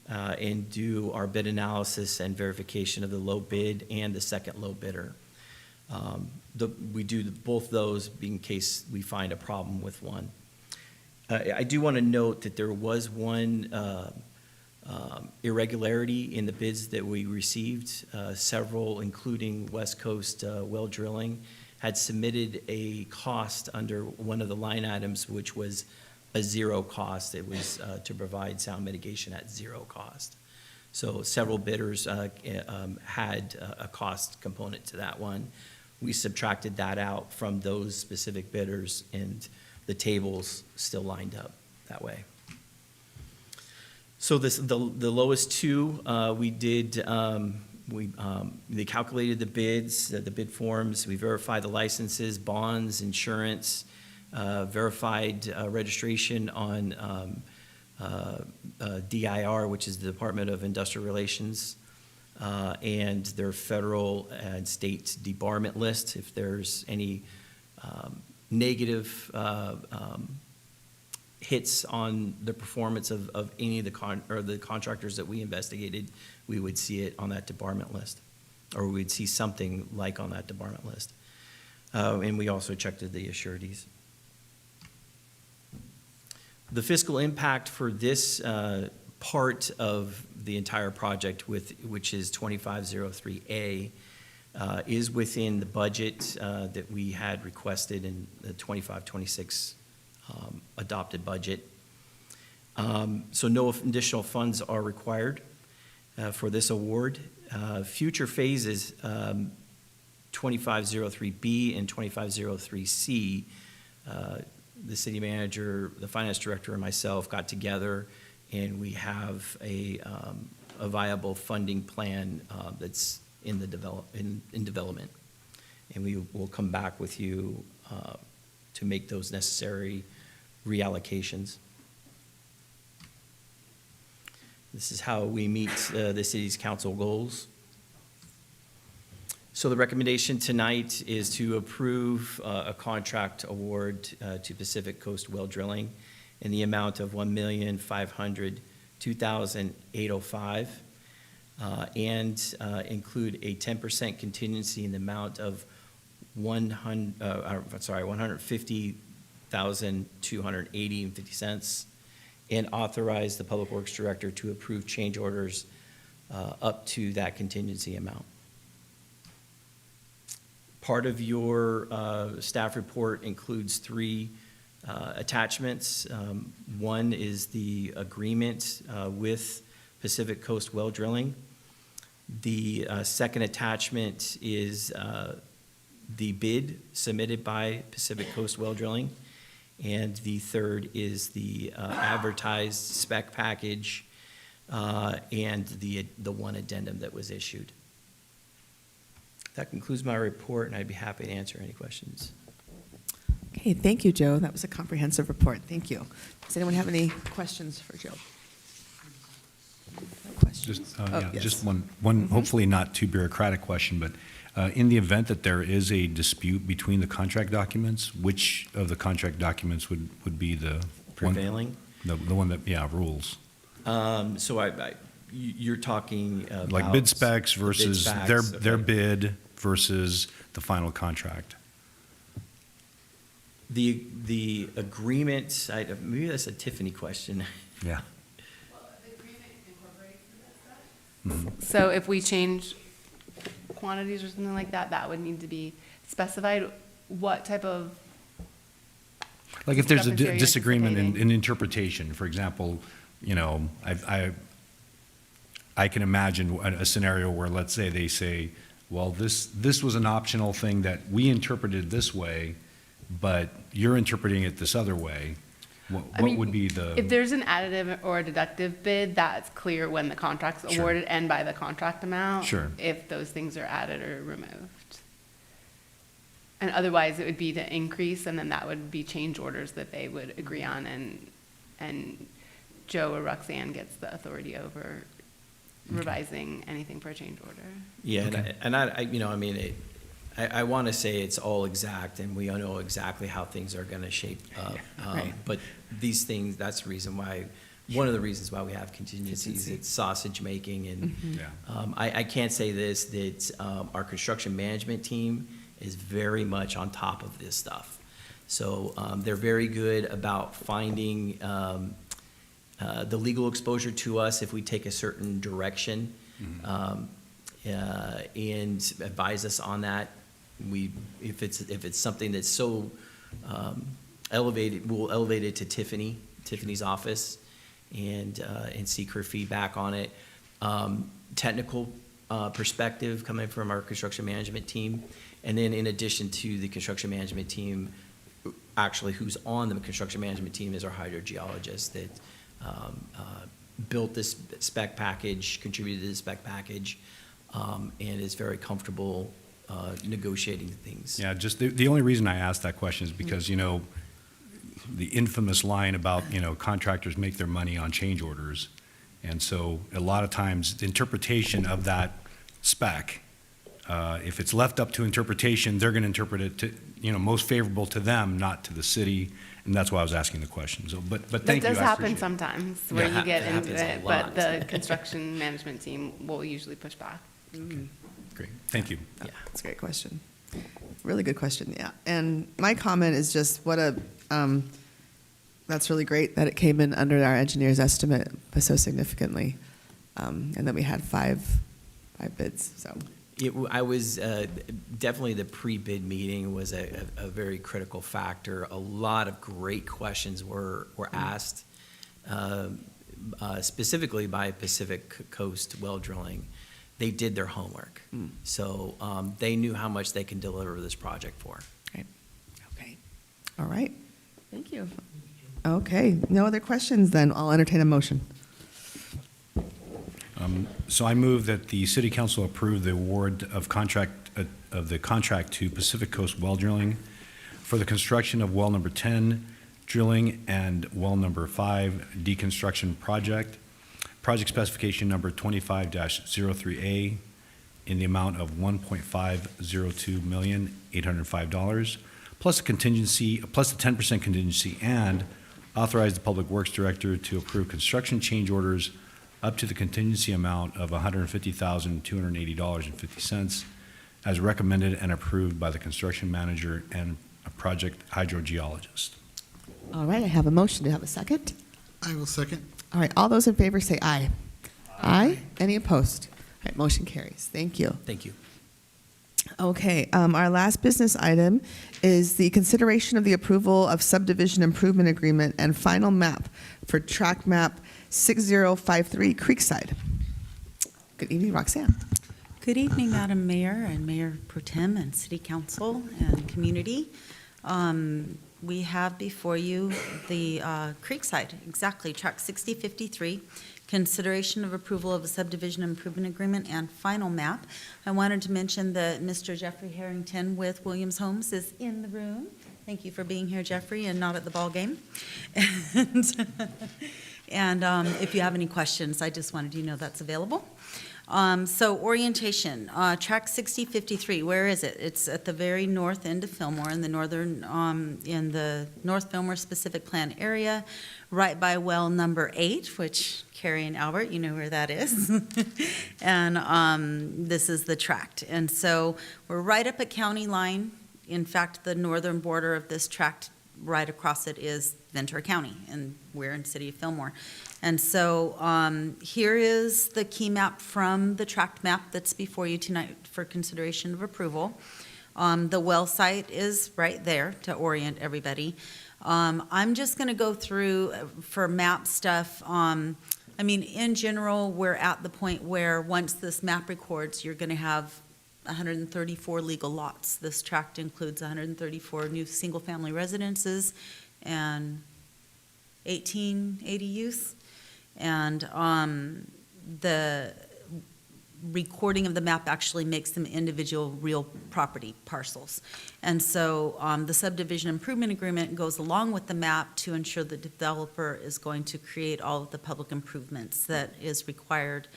and do our bid analysis and verification of the low bid and the second low bidder. We do both those in case we find a problem with one. I do want to note that there was one irregularity in the bids that we received. Several, including West Coast Well Drilling, had submitted a cost under one of the line items, which was a zero cost. It was to provide sound mitigation at zero cost. So several bidders had a cost component to that one. We subtracted that out from those specific bidders, and the tables still lined up that way. So the lowest two, they calculated the bids, the bid forms, we verified the licenses, bonds, insurance, verified registration on DIR, which is the Department of Industrial Relations, and their federal and state debarment list, if there's any negative hits on the performance of any of the contractors that we investigated, we would see it on that debarment list, or we'd see something like on that debarment list. And we also checked the assurities. The fiscal impact for this part of the entire project, which is 2503A, is within the budget that we had requested in the 25-26 adopted budget. So no additional funds are required for this award. Future phases, 2503B and 2503C, the city manager, the finance director, and myself got together, and we have a viable funding plan that's in development. And we will come back with you to make those necessary reallocations. This is how we meet the city's council goals. So the recommendation tonight is to approve a contract award to Pacific Coast Well Drilling in the amount of $1,502,805 and include a 10% contingency in the amount of $150,280.50, and authorize the Public Works Director to approve change orders up to that contingency amount. Part of your staff report includes 3 attachments. One is the agreement with Pacific Coast Well Drilling. The second attachment is the bid submitted by Pacific Coast Well Drilling. And the third is the advertised spec package and the one addendum that was issued. That concludes my report, and I'd be happy to answer any questions. Okay, thank you, Joe. That was a comprehensive report. Thank you. Does anyone have any questions for Joe? No questions. questions. Just, Oh, yeah, yes. just one hopefully not too bureaucratic question, but in the event that there is a dispute between the contract documents, which of the contract documents would be the one? Prevailing. The one that, yeah, rules? So you're talking about. Like bid specs the bid versus specs, their okay. bid versus the final contract. The agreement, maybe that's a Tiffany question. Yeah. So if we change quantities or something like that, that would need to be specified. What type of, Like if there's a Discrepancy are you disagreement in anticipating? interpretation, for example, you know, I can imagine a scenario where, let's say, they say, well, this was an optional thing that we interpreted this way, but you're interpreting it this other way. What I mean, would be the? if there's an additive or a deductive bid, that's clear when the contract's Sure. awarded and by the contract amount. Sure. If those things are added or removed. And otherwise, it would be to increase, and then that would be change orders that they would agree on, and Joe or Roxanne gets the authority over revising anything for a change order. Yeah, Okay. and I, you know, I mean, I want to say it's all exact, and we all know exactly how things are going to shape up. Right. But these things, that's the reason why, one of the reasons why we have contingencies. Contingency. It's sausage making, and Yeah. I can't say this, that our construction management team is very much on top of this stuff. So they're very good about finding the legal exposure to us if we take a certain direction, and advise us on that. If it's something that's so elevated, we'll elevate it to Tiffany's office, and seek her feedback on it. Technical perspective coming from our construction management team, and then in addition to the construction management team, actually who's on the construction management team is our hydrogeologist that built this spec package, contributed to the spec package, and is very comfortable negotiating things. Yeah, just the only reason I asked that question is because, you know, the infamous line about, you know, contractors make their money on change orders. And so a lot of times, the interpretation of that spec, if it's left up to interpretation, they're going to interpret it to, you know, most favorable to them, not to the city. And that's why I was asking the question. So, but That thank you. does I happen appreciate it. sometimes, where Yeah, you get it into happens a it, lot. but the construction management team will usually push back. Great, thank you. Yeah. That's a great question. Really good question, yeah. And my comment is just that's really great that it came in under our engineer's estimate so significantly. And then we had five bids, so. I was, definitely the pre-bid meeting was a very critical factor. A lot of great questions were asked, specifically by Pacific Coast Well Drilling. They did their homework. So they knew how much they can deliver this project for. Okay. All right. Thank you. Okay. No other questions then. I'll entertain a motion. So I move that the city council approve the award of the contract to Pacific Coast Well Drilling for the construction of well number 10 drilling and well number 5 deconstruction project. Project specification number 25-03A in the amount of $1.502,805, plus a contingency, plus a 10% contingency, and authorize the Public Works Director to approve construction change orders up to the contingency amount of $150,280.50 as recommended and approved by the construction manager and a project hydrogeologist. All right, I have a motion. Do you have a second? I will second. All right, all those in favor say aye. Aye. Any opposed? All right, motion carries. Thank you. Thank you. Okay, our last business item is the consideration of the approval of subdivision improvement agreement and final map for track map 6053 Creekside. Good evening, Roxanne. Good evening, Madam Mayor and Mayor Pro Tem and City Council and community. We have before you the Creekside, exactly, track 6053, consideration of approval of a subdivision improvement agreement and final map. I wanted to mention that Mr. Jeffrey Harrington with Williams Homes is in the room. Thank you for being here, Jeffrey, and not at the ball game. And if you have any questions, I just wanted you to know that's available. So orientation, track 6053, where is it? It's at the very north end of Fillmore, in the North Fillmore Specific Plan area, right by well number 8, which Carrie and Albert, you know where that is. And this is the tract. And so we're right up a county line. In fact, the northern border of this tract, right across it, is Ventura County, and we're in City of Fillmore. And so here is the key map from the tract map that's before you tonight for consideration of approval. The well site is right there to orient everybody. I'm just going to go through for map stuff. I mean, in general, we're at the point where once this map records, you're going to have 134 legal lots. This tract includes 134 new single-family residences and 18 ADUs. And the recording of the map actually makes them individual real property parcels. And so the subdivision improvement agreement goes along with the map to ensure the developer is going to create all of the public improvements that is required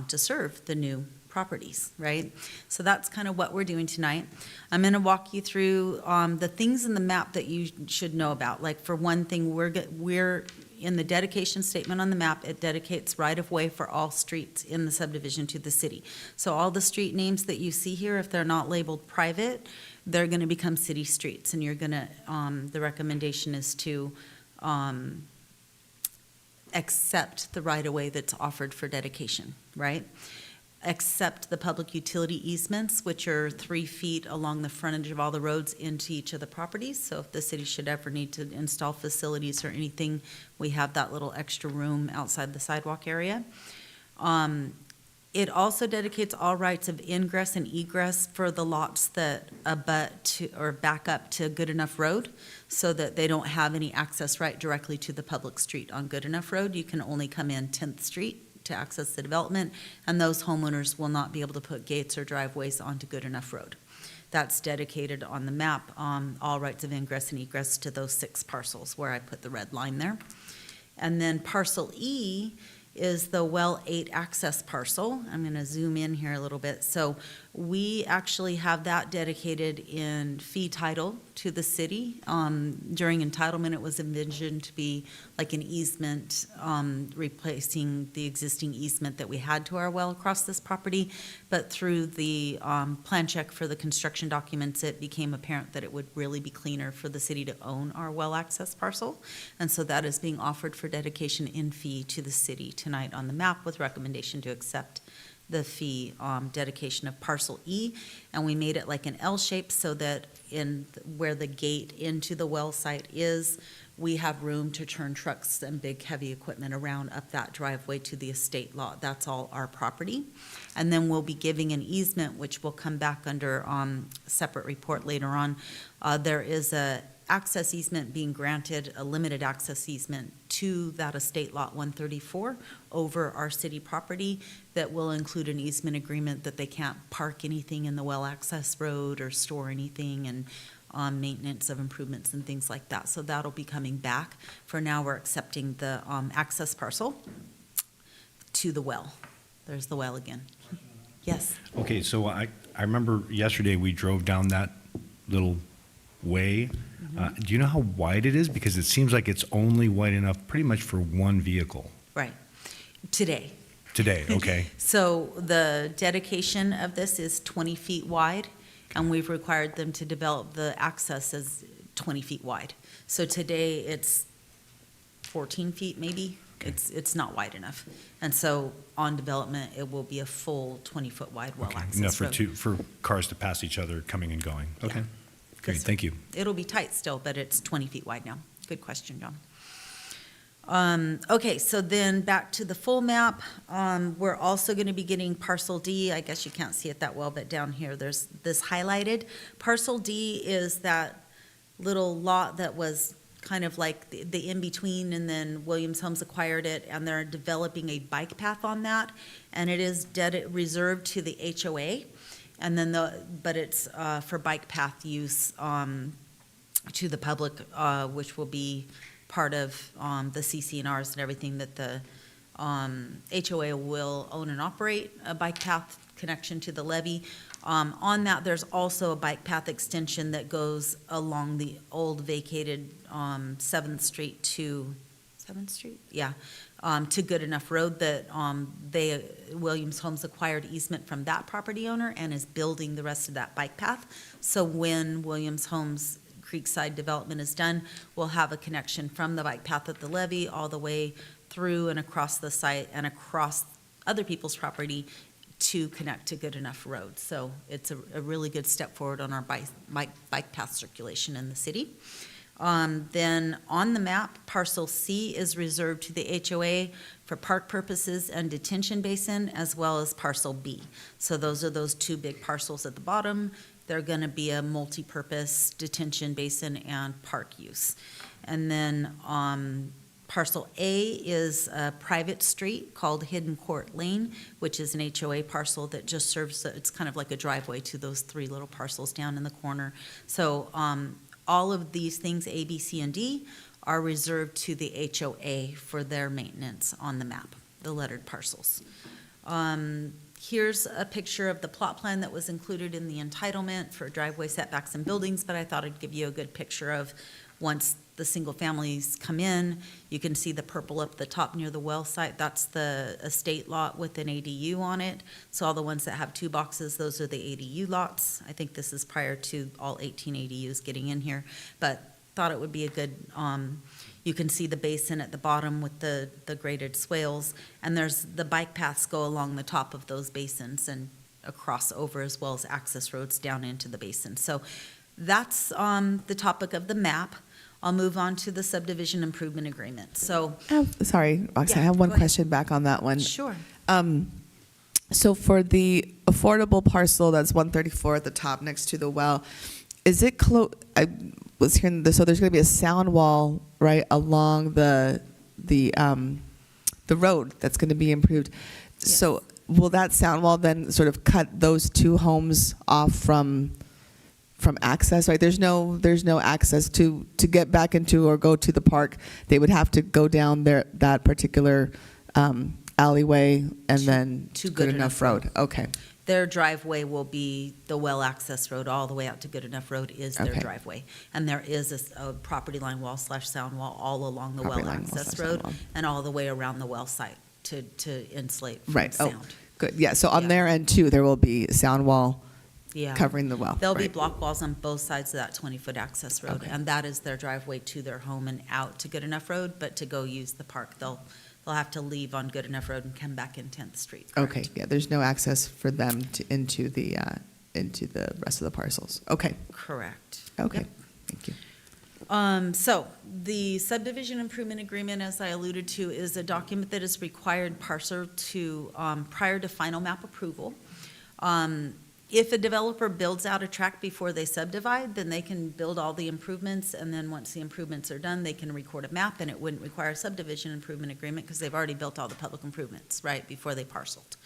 to serve the new properties, right? So that's kind of what we're doing tonight. I'm going to walk you through the things in the map that you should know about. Like, for one thing, we're in the dedication statement on the map, it dedicates right-of-way for all streets in the subdivision to the city. So all the street names that you see here, if they're not labeled private, they're going to become city streets, and you're going to, the recommendation is to accept the right-of-way that's offered for dedication, right? Accept the public utility easements, which are 3 feet along the frontage of all the roads into each of the properties. So if the city should ever need to install facilities or anything, we have that little extra room outside the sidewalk area. It also dedicates all rights of ingress and egress for the lots that abut to or back up to Good Enough Road, so that they don't have any access right directly to the public street on Good Enough Road. You can only come in 10th Street to access the development, and those homeowners will not be able to put gates or driveways onto Good Enough Road. That's dedicated on the map, all rights of ingress and egress to those 6 parcels where I put the red line there. And then parcel E is the well 8 access parcel. I'm going to zoom in here a little bit. So we actually have that dedicated in fee title to the city. During entitlement, it was envisioned to be like an easement, replacing the existing easement that we had to our well across this property. But through the plan check for the construction documents, it became apparent that it would really be cleaner for the city to own our well access parcel. And so that is being offered for dedication in fee to the city tonight on the map, with recommendation to accept the fee dedication of parcel E. And we made it like an L shape so that in where the gate into the well site is, we have room to turn trucks and big heavy equipment around up that driveway to the estate lot. That's all our property. And then we'll be giving an easement, which will come back under separate report later on. There is a access easement being granted, a limited access easement to that estate lot 134 over our city property that will include an easement agreement that they can't park anything in the well access road or store anything, and maintenance of improvements and things like that. So that'll be coming back. For now, we're accepting the access parcel to the well. There's the well again. Yes. Okay, so I remember yesterday we drove down that little way. Do you know how wide it is? Because it seems like it's only wide enough pretty much for one vehicle. Right. Today. Today, okay. So the dedication of this is 20 feet wide, and we've required them to develop the access as 20 feet wide. So today it's 14 feet maybe. Okay. It's not wide enough. And so on development, it will be a full 20-foot wide well access Enough road. for cars to pass each other coming and going. Yeah. Okay, great, Yes. thank you. It'll be tight still, but it's 20 feet wide now. Good question, John. Okay, so then back to the full map. We're also going to be getting parcel D. I guess you can't see it that well, but down here, there's this highlighted. Parcel D is that little lot that was kind of like the in-between, and then Williams Homes acquired it, and they're developing a bike path on that, and it is reserved to the HOA, and then but it's for bike path use to the public, which will be part of the CC&Rs and everything, that the HOA will own and operate a bike path connection to the levee. On that, there's also a bike path extension that goes along the old vacated 7th Street to, 7th Street? Yeah, to Good Enough Road that Williams Homes acquired easement from that property owner and is building the rest of that bike path. So when Williams Homes Creekside development is done, we'll have a connection from the bike path at the levee all the way through and across the site and across other people's property to connect to Good Enough Road. So it's a really good step forward on our bike path circulation in the city. Then on the map, parcel C is reserved to the HOA for park purposes and detention basin, as well as parcel B. So those are those two big parcels at the bottom. They're going to be a multi-purpose detention basin and park use. And then parcel A is a private street called Hidden Court Lane, which is an HOA parcel that just serves, it's kind of like a driveway to those three little parcels down in the corner. So all of these things, A, B, C, and D, are reserved to the HOA for their maintenance on the map, the lettered parcels. Here's a picture of the plot plan that was included in the entitlement for driveway setbacks and buildings, but I thought I'd give you a good picture of once the single families come in. You can see the purple up the top near the well site. That's the estate lot with an ADU on it. So all the ones that have 2 boxes, those are the ADU lots. I think this is prior to all 18 ADUs getting in here, but thought it would be a good, you can see the basin at the bottom with the graded swales, and there's the bike paths go along the top of those basins and across over, as well as access roads down into the basin. So that's the topic of the map. I'll move on to the subdivision improvement agreement. So, Sorry, Roxanne, Yeah, I have one go ahead. question back on that one. sure. So for the affordable parcel that's 134 at the top next to the well, is it close? I was hearing this, so there's going to be a sound wall right along the road that's going to be improved. Yes. So will that sound wall then sort of cut those 2 homes off from access, right? There's no access to get back into or go to the park. They would have to go down that particular alleyway and then to Good Enough Road. Okay. Their driveway will be the well access road all the way out to Good Enough Road is their Okay. driveway. And there is a property line wall / sound wall all along the Property well line wall access / road sound wall. and all the way around the well site to insulate from Right. sound. Oh, good. Yeah. So on Yeah. their end too, there will be a sound wall Yeah. covering the well. There'll be right? block walls on both sides of that 20-foot access road, Okay. and that is their driveway to their home and out to Good Enough Road, but to go use the park, they'll have to leave on Good Enough Road and come back in 10th Street. Okay. correct? Yeah. There's no access for them into the rest of the parcels. Okay. Correct. Okay. Yep. Thank you. So the subdivision improvement agreement, as I alluded to, is a document that is required parser to, prior to final map approval. If a developer builds out a tract before they subdivide, then they can build all the improvements, and then once the improvements are done, they can record a map, and it wouldn't require a subdivision improvement agreement because they've already built all the public improvements, right, before they parceled.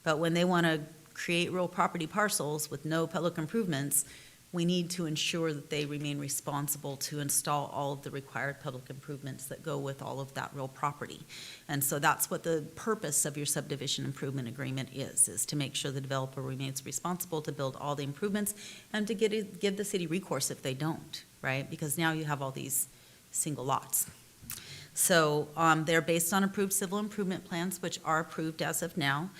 But when they want to create real property parcels with no public improvements, we need to ensure that they remain responsible to install all of the required public improvements that go with all of that real property. And so that's what the purpose of your subdivision improvement agreement is to make sure the developer remains responsible to build all the improvements and to give the city recourse if they don't, right? Because now you have all these single lots. So they're based on approved civil improvement plans, which are approved as of now.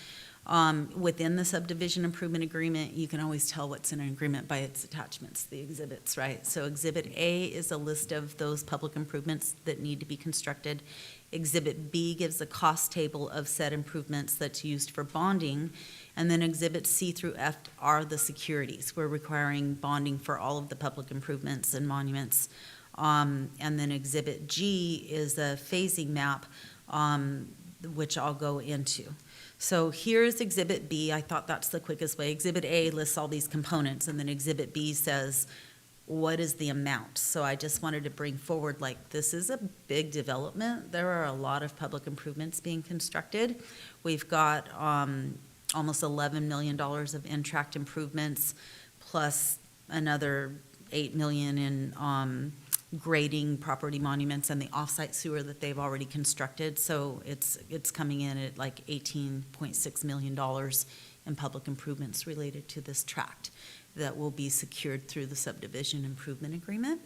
Within the subdivision improvement agreement, you can always tell what's in an agreement by its attachments, the exhibits, right? So Exhibit A is a list of those public improvements that need to be constructed. Exhibit B gives a cost table of said improvements that's used for bonding. And then Exhibit C through F are the securities. We're requiring bonding for all of the public improvements and monuments. And then Exhibit G is a phasing map, which I'll go into. So here's Exhibit B. I thought that's the quickest way. Exhibit A lists all these components, and then Exhibit B says, what is the amount? So I just wanted to bring forward, like, this is a big development. There are a lot of public improvements being constructed. We've got almost $11 million of in-tract improvements, plus another $8 million in grading property monuments and the off-site sewer that they've already constructed. So it's coming in at like $18.6 million in public improvements related to this tract that will be secured through the subdivision improvement agreement.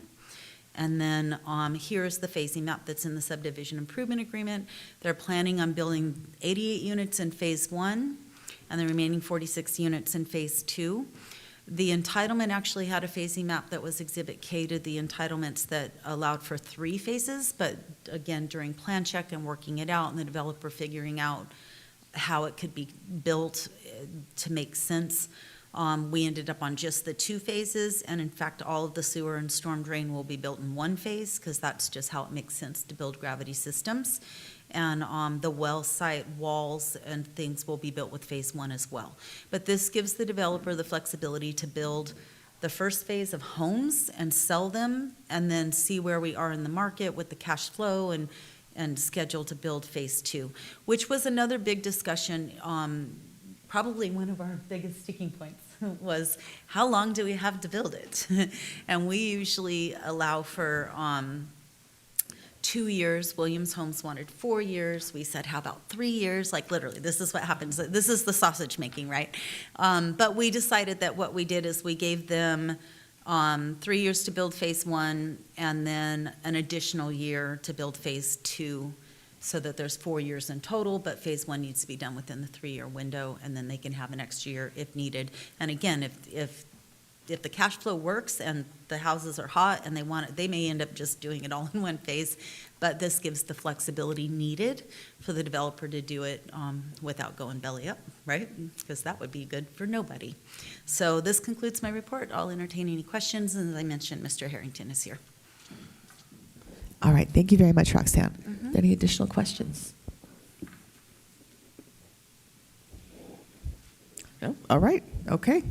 And then here's the phasing map that's in the subdivision improvement agreement. They're planning on building 88 units in phase 1 and the remaining 46 units in phase 2. The entitlement actually had a phasing map that was Exhibit K to the entitlements that allowed for 3 phases, but again, during plan check and working it out and the developer figuring out how it could be built to make sense, we ended up on just the 2 phases, and in fact, all of the sewer and storm drain will be built in 1 phase, because that's just how it makes sense to build gravity systems. And the well site walls and things will be built with phase 1 as well. But this gives the developer the flexibility to build the first phase of homes and sell them, and then see where we are in the market with the cash flow and schedule to build phase 2, which was another big discussion. Probably one of our biggest sticking points was how long do we have to build it? And we usually allow for 2 years. Williams Homes wanted 4 years. We said, how about 3 years? Like literally, this is what happens. This is the sausage making, right? But we decided that what we did is we gave them 3 years to build phase 1 and then an additional year to build phase 2, so that there's 4 years in total, but phase 1 needs to be done within the 3-year window, and then they can have an extra year if needed. And again, if the cash flow works and the houses are hot and they want it, they may end up just doing it all in 1 phase, but this gives the flexibility needed for the developer to do it without going belly up, right? Because that would be good for nobody. So this concludes my report. I'll entertain any questions, and as I mentioned, Mr. Harrington is here. All right, thank you very much, Roxanne. Any additional questions? No? All right, okay.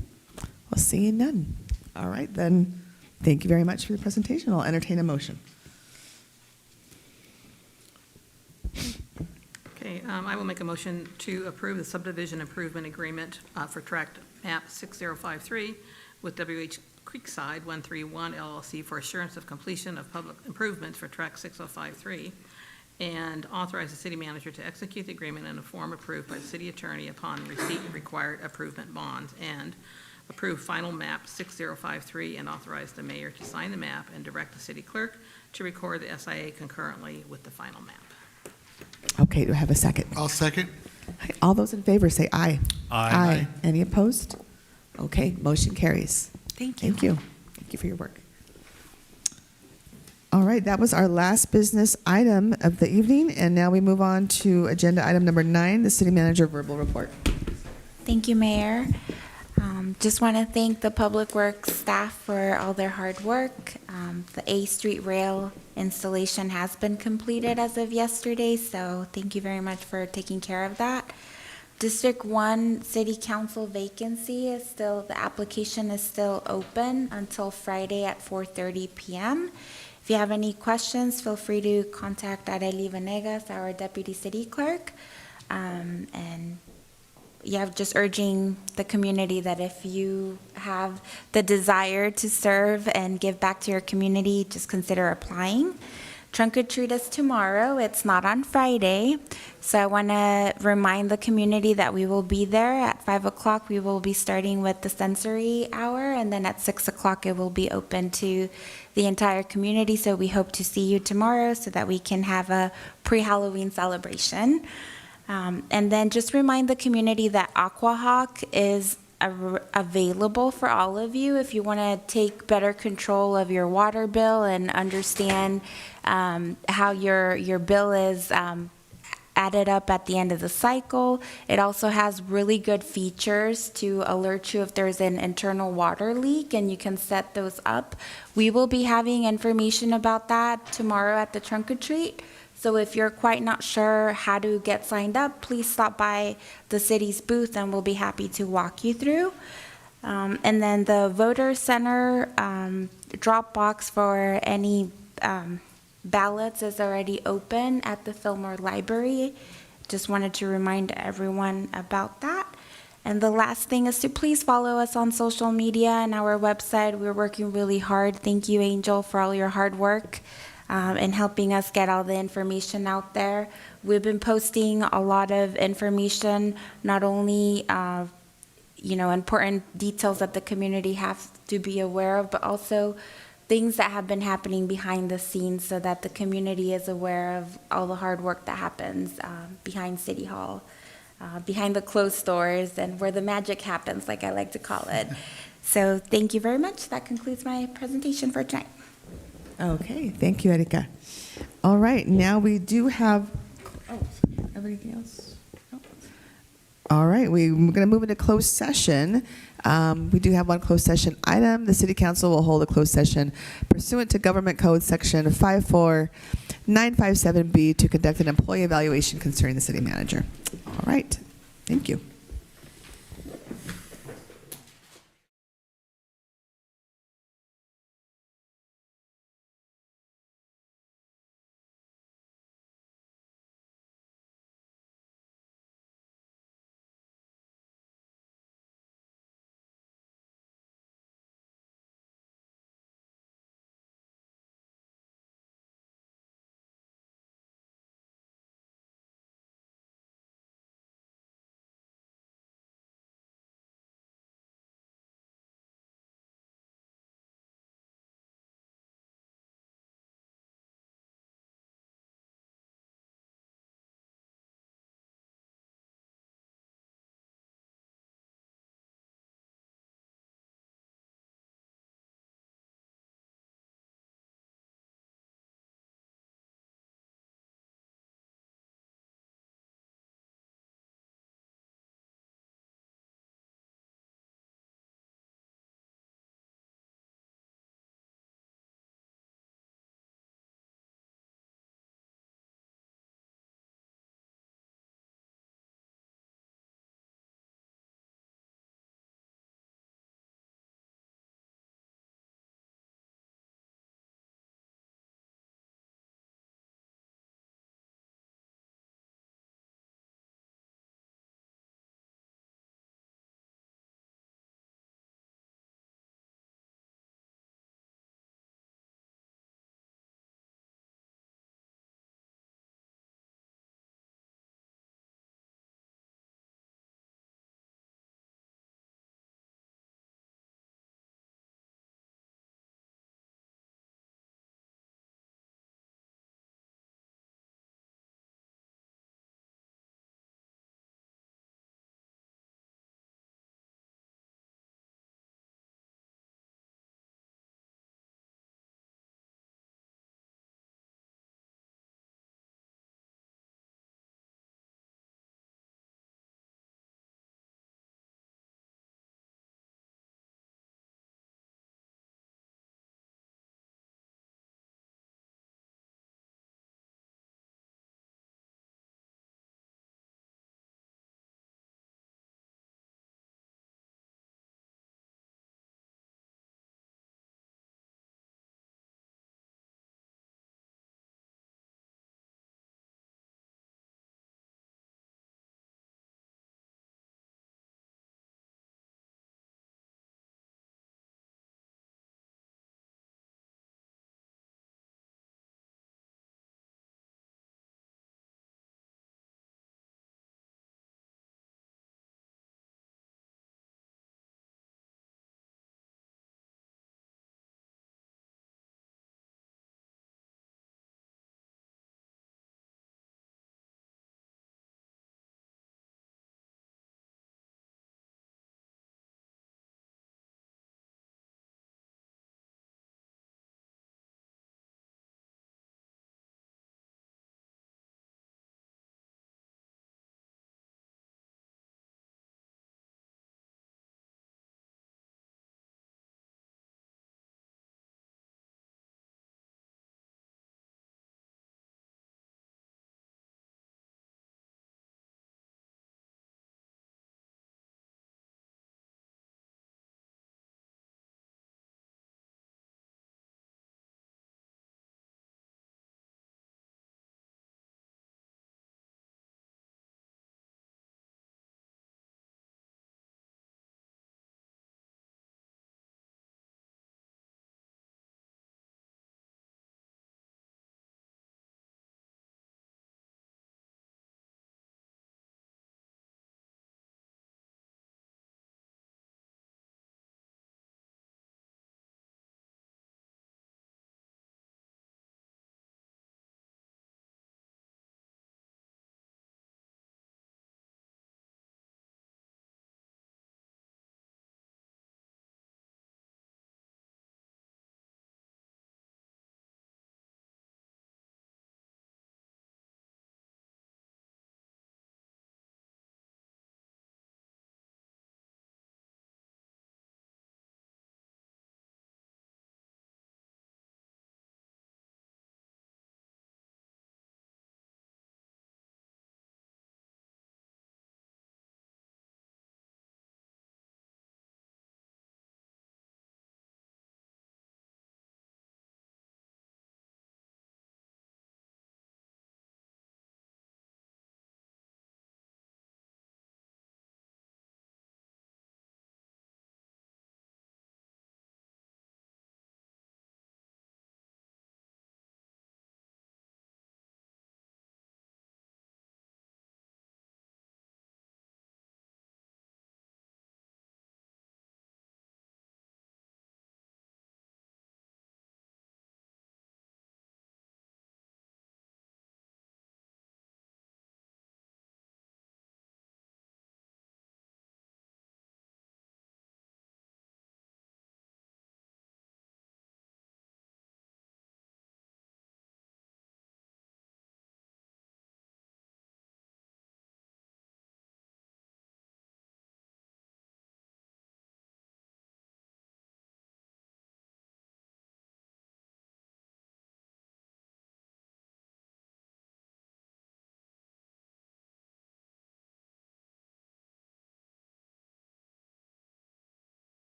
Well, seeing none. All right, then, thank you very much for your presentation. I'll entertain a motion. Okay, I will make a motion to approve the subdivision improvement agreement for tract map 6053 with WH Creekside 131 LLC for assurance of completion of public improvements for tract 6053, and authorize the city manager to execute the agreement in a form approved by the city attorney upon receipt of required improvement bonds, and approve final map 6053 and authorize the mayor to sign the map and direct the city clerk to record the SIA concurrently with the final map. Okay, do I have a second? I'll second. Okay, all those in favor say aye. Aye. Any opposed? Okay, motion carries. Thank you. Thank you. Thank you for your work. All right, that was our last business item of the evening, and now we move on to agenda item number 9, the city manager verbal report. Thank you, Mayor. Just want to thank the Public Works staff for all their hard work. The A Street Rail installation has been completed as of yesterday, so thank you very much for taking care of that. District 1 City Council vacancy is still, the application is still open until Friday at 4:30 p.m. If you have any questions, feel free to contact Arely Venegas, our Deputy City Clerk. And yeah, just urging the community that if you have the desire to serve and give back to your community, just consider applying. Trunk or treat is tomorrow. It's not on Friday. So I want to remind the community that we will be there at 5 o'clock. We will be starting with the sensory hour, and then at 6 o'clock it will be open to the entire community. So we hope to see you tomorrow so that we can have a pre-Halloween celebration. And then just remind the community that Aquahawk is available for all of you if you want to take better control of your water bill and understand how your bill is added up at the end of the cycle. It also has really good features to alert you if there's an internal water leak, and you can set those up. We will be having information about that tomorrow at the trunk or treat. So if you're quite not sure how to get signed up, please stop by the city's booth and we'll be happy to walk you through. And then the voter center drop box for any ballots is already open at the Fillmore Library. Just wanted to remind everyone about that. And the last thing is to please follow us on social media and our website. We're working really hard. Thank you, Angel, for all your hard work in helping us get all the information out there. We've been posting a lot of information, not only important details that the community has to be aware of, but also things that have been happening behind the scenes so that the community is aware of all the hard work that happens behind City Hall, behind the closed doors, and where the magic happens, like I like to call it. So thank you very much. That concludes my presentation for tonight. Okay, thank you, Erika. All right, now we do have, everything else? No? All right, we're going to move into closed session. We do have one closed session item. The City Council will hold a closed session pursuant to Government Code Section 54957B to conduct an employee evaluation concerning the city manager. All right, thank you.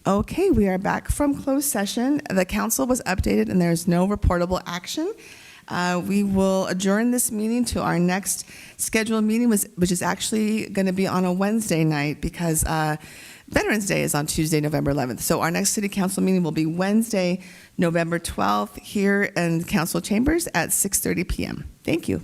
Okay, we are back from closed session. The council was updated and there's no reportable action. We will adjourn this meeting to our next scheduled meeting, which is actually going to be on a Wednesday night because Veterans Day is on Tuesday, November 11th. So our next city council meeting will be Wednesday, November 12th here in council chambers at 6:30 p.m. Thank you.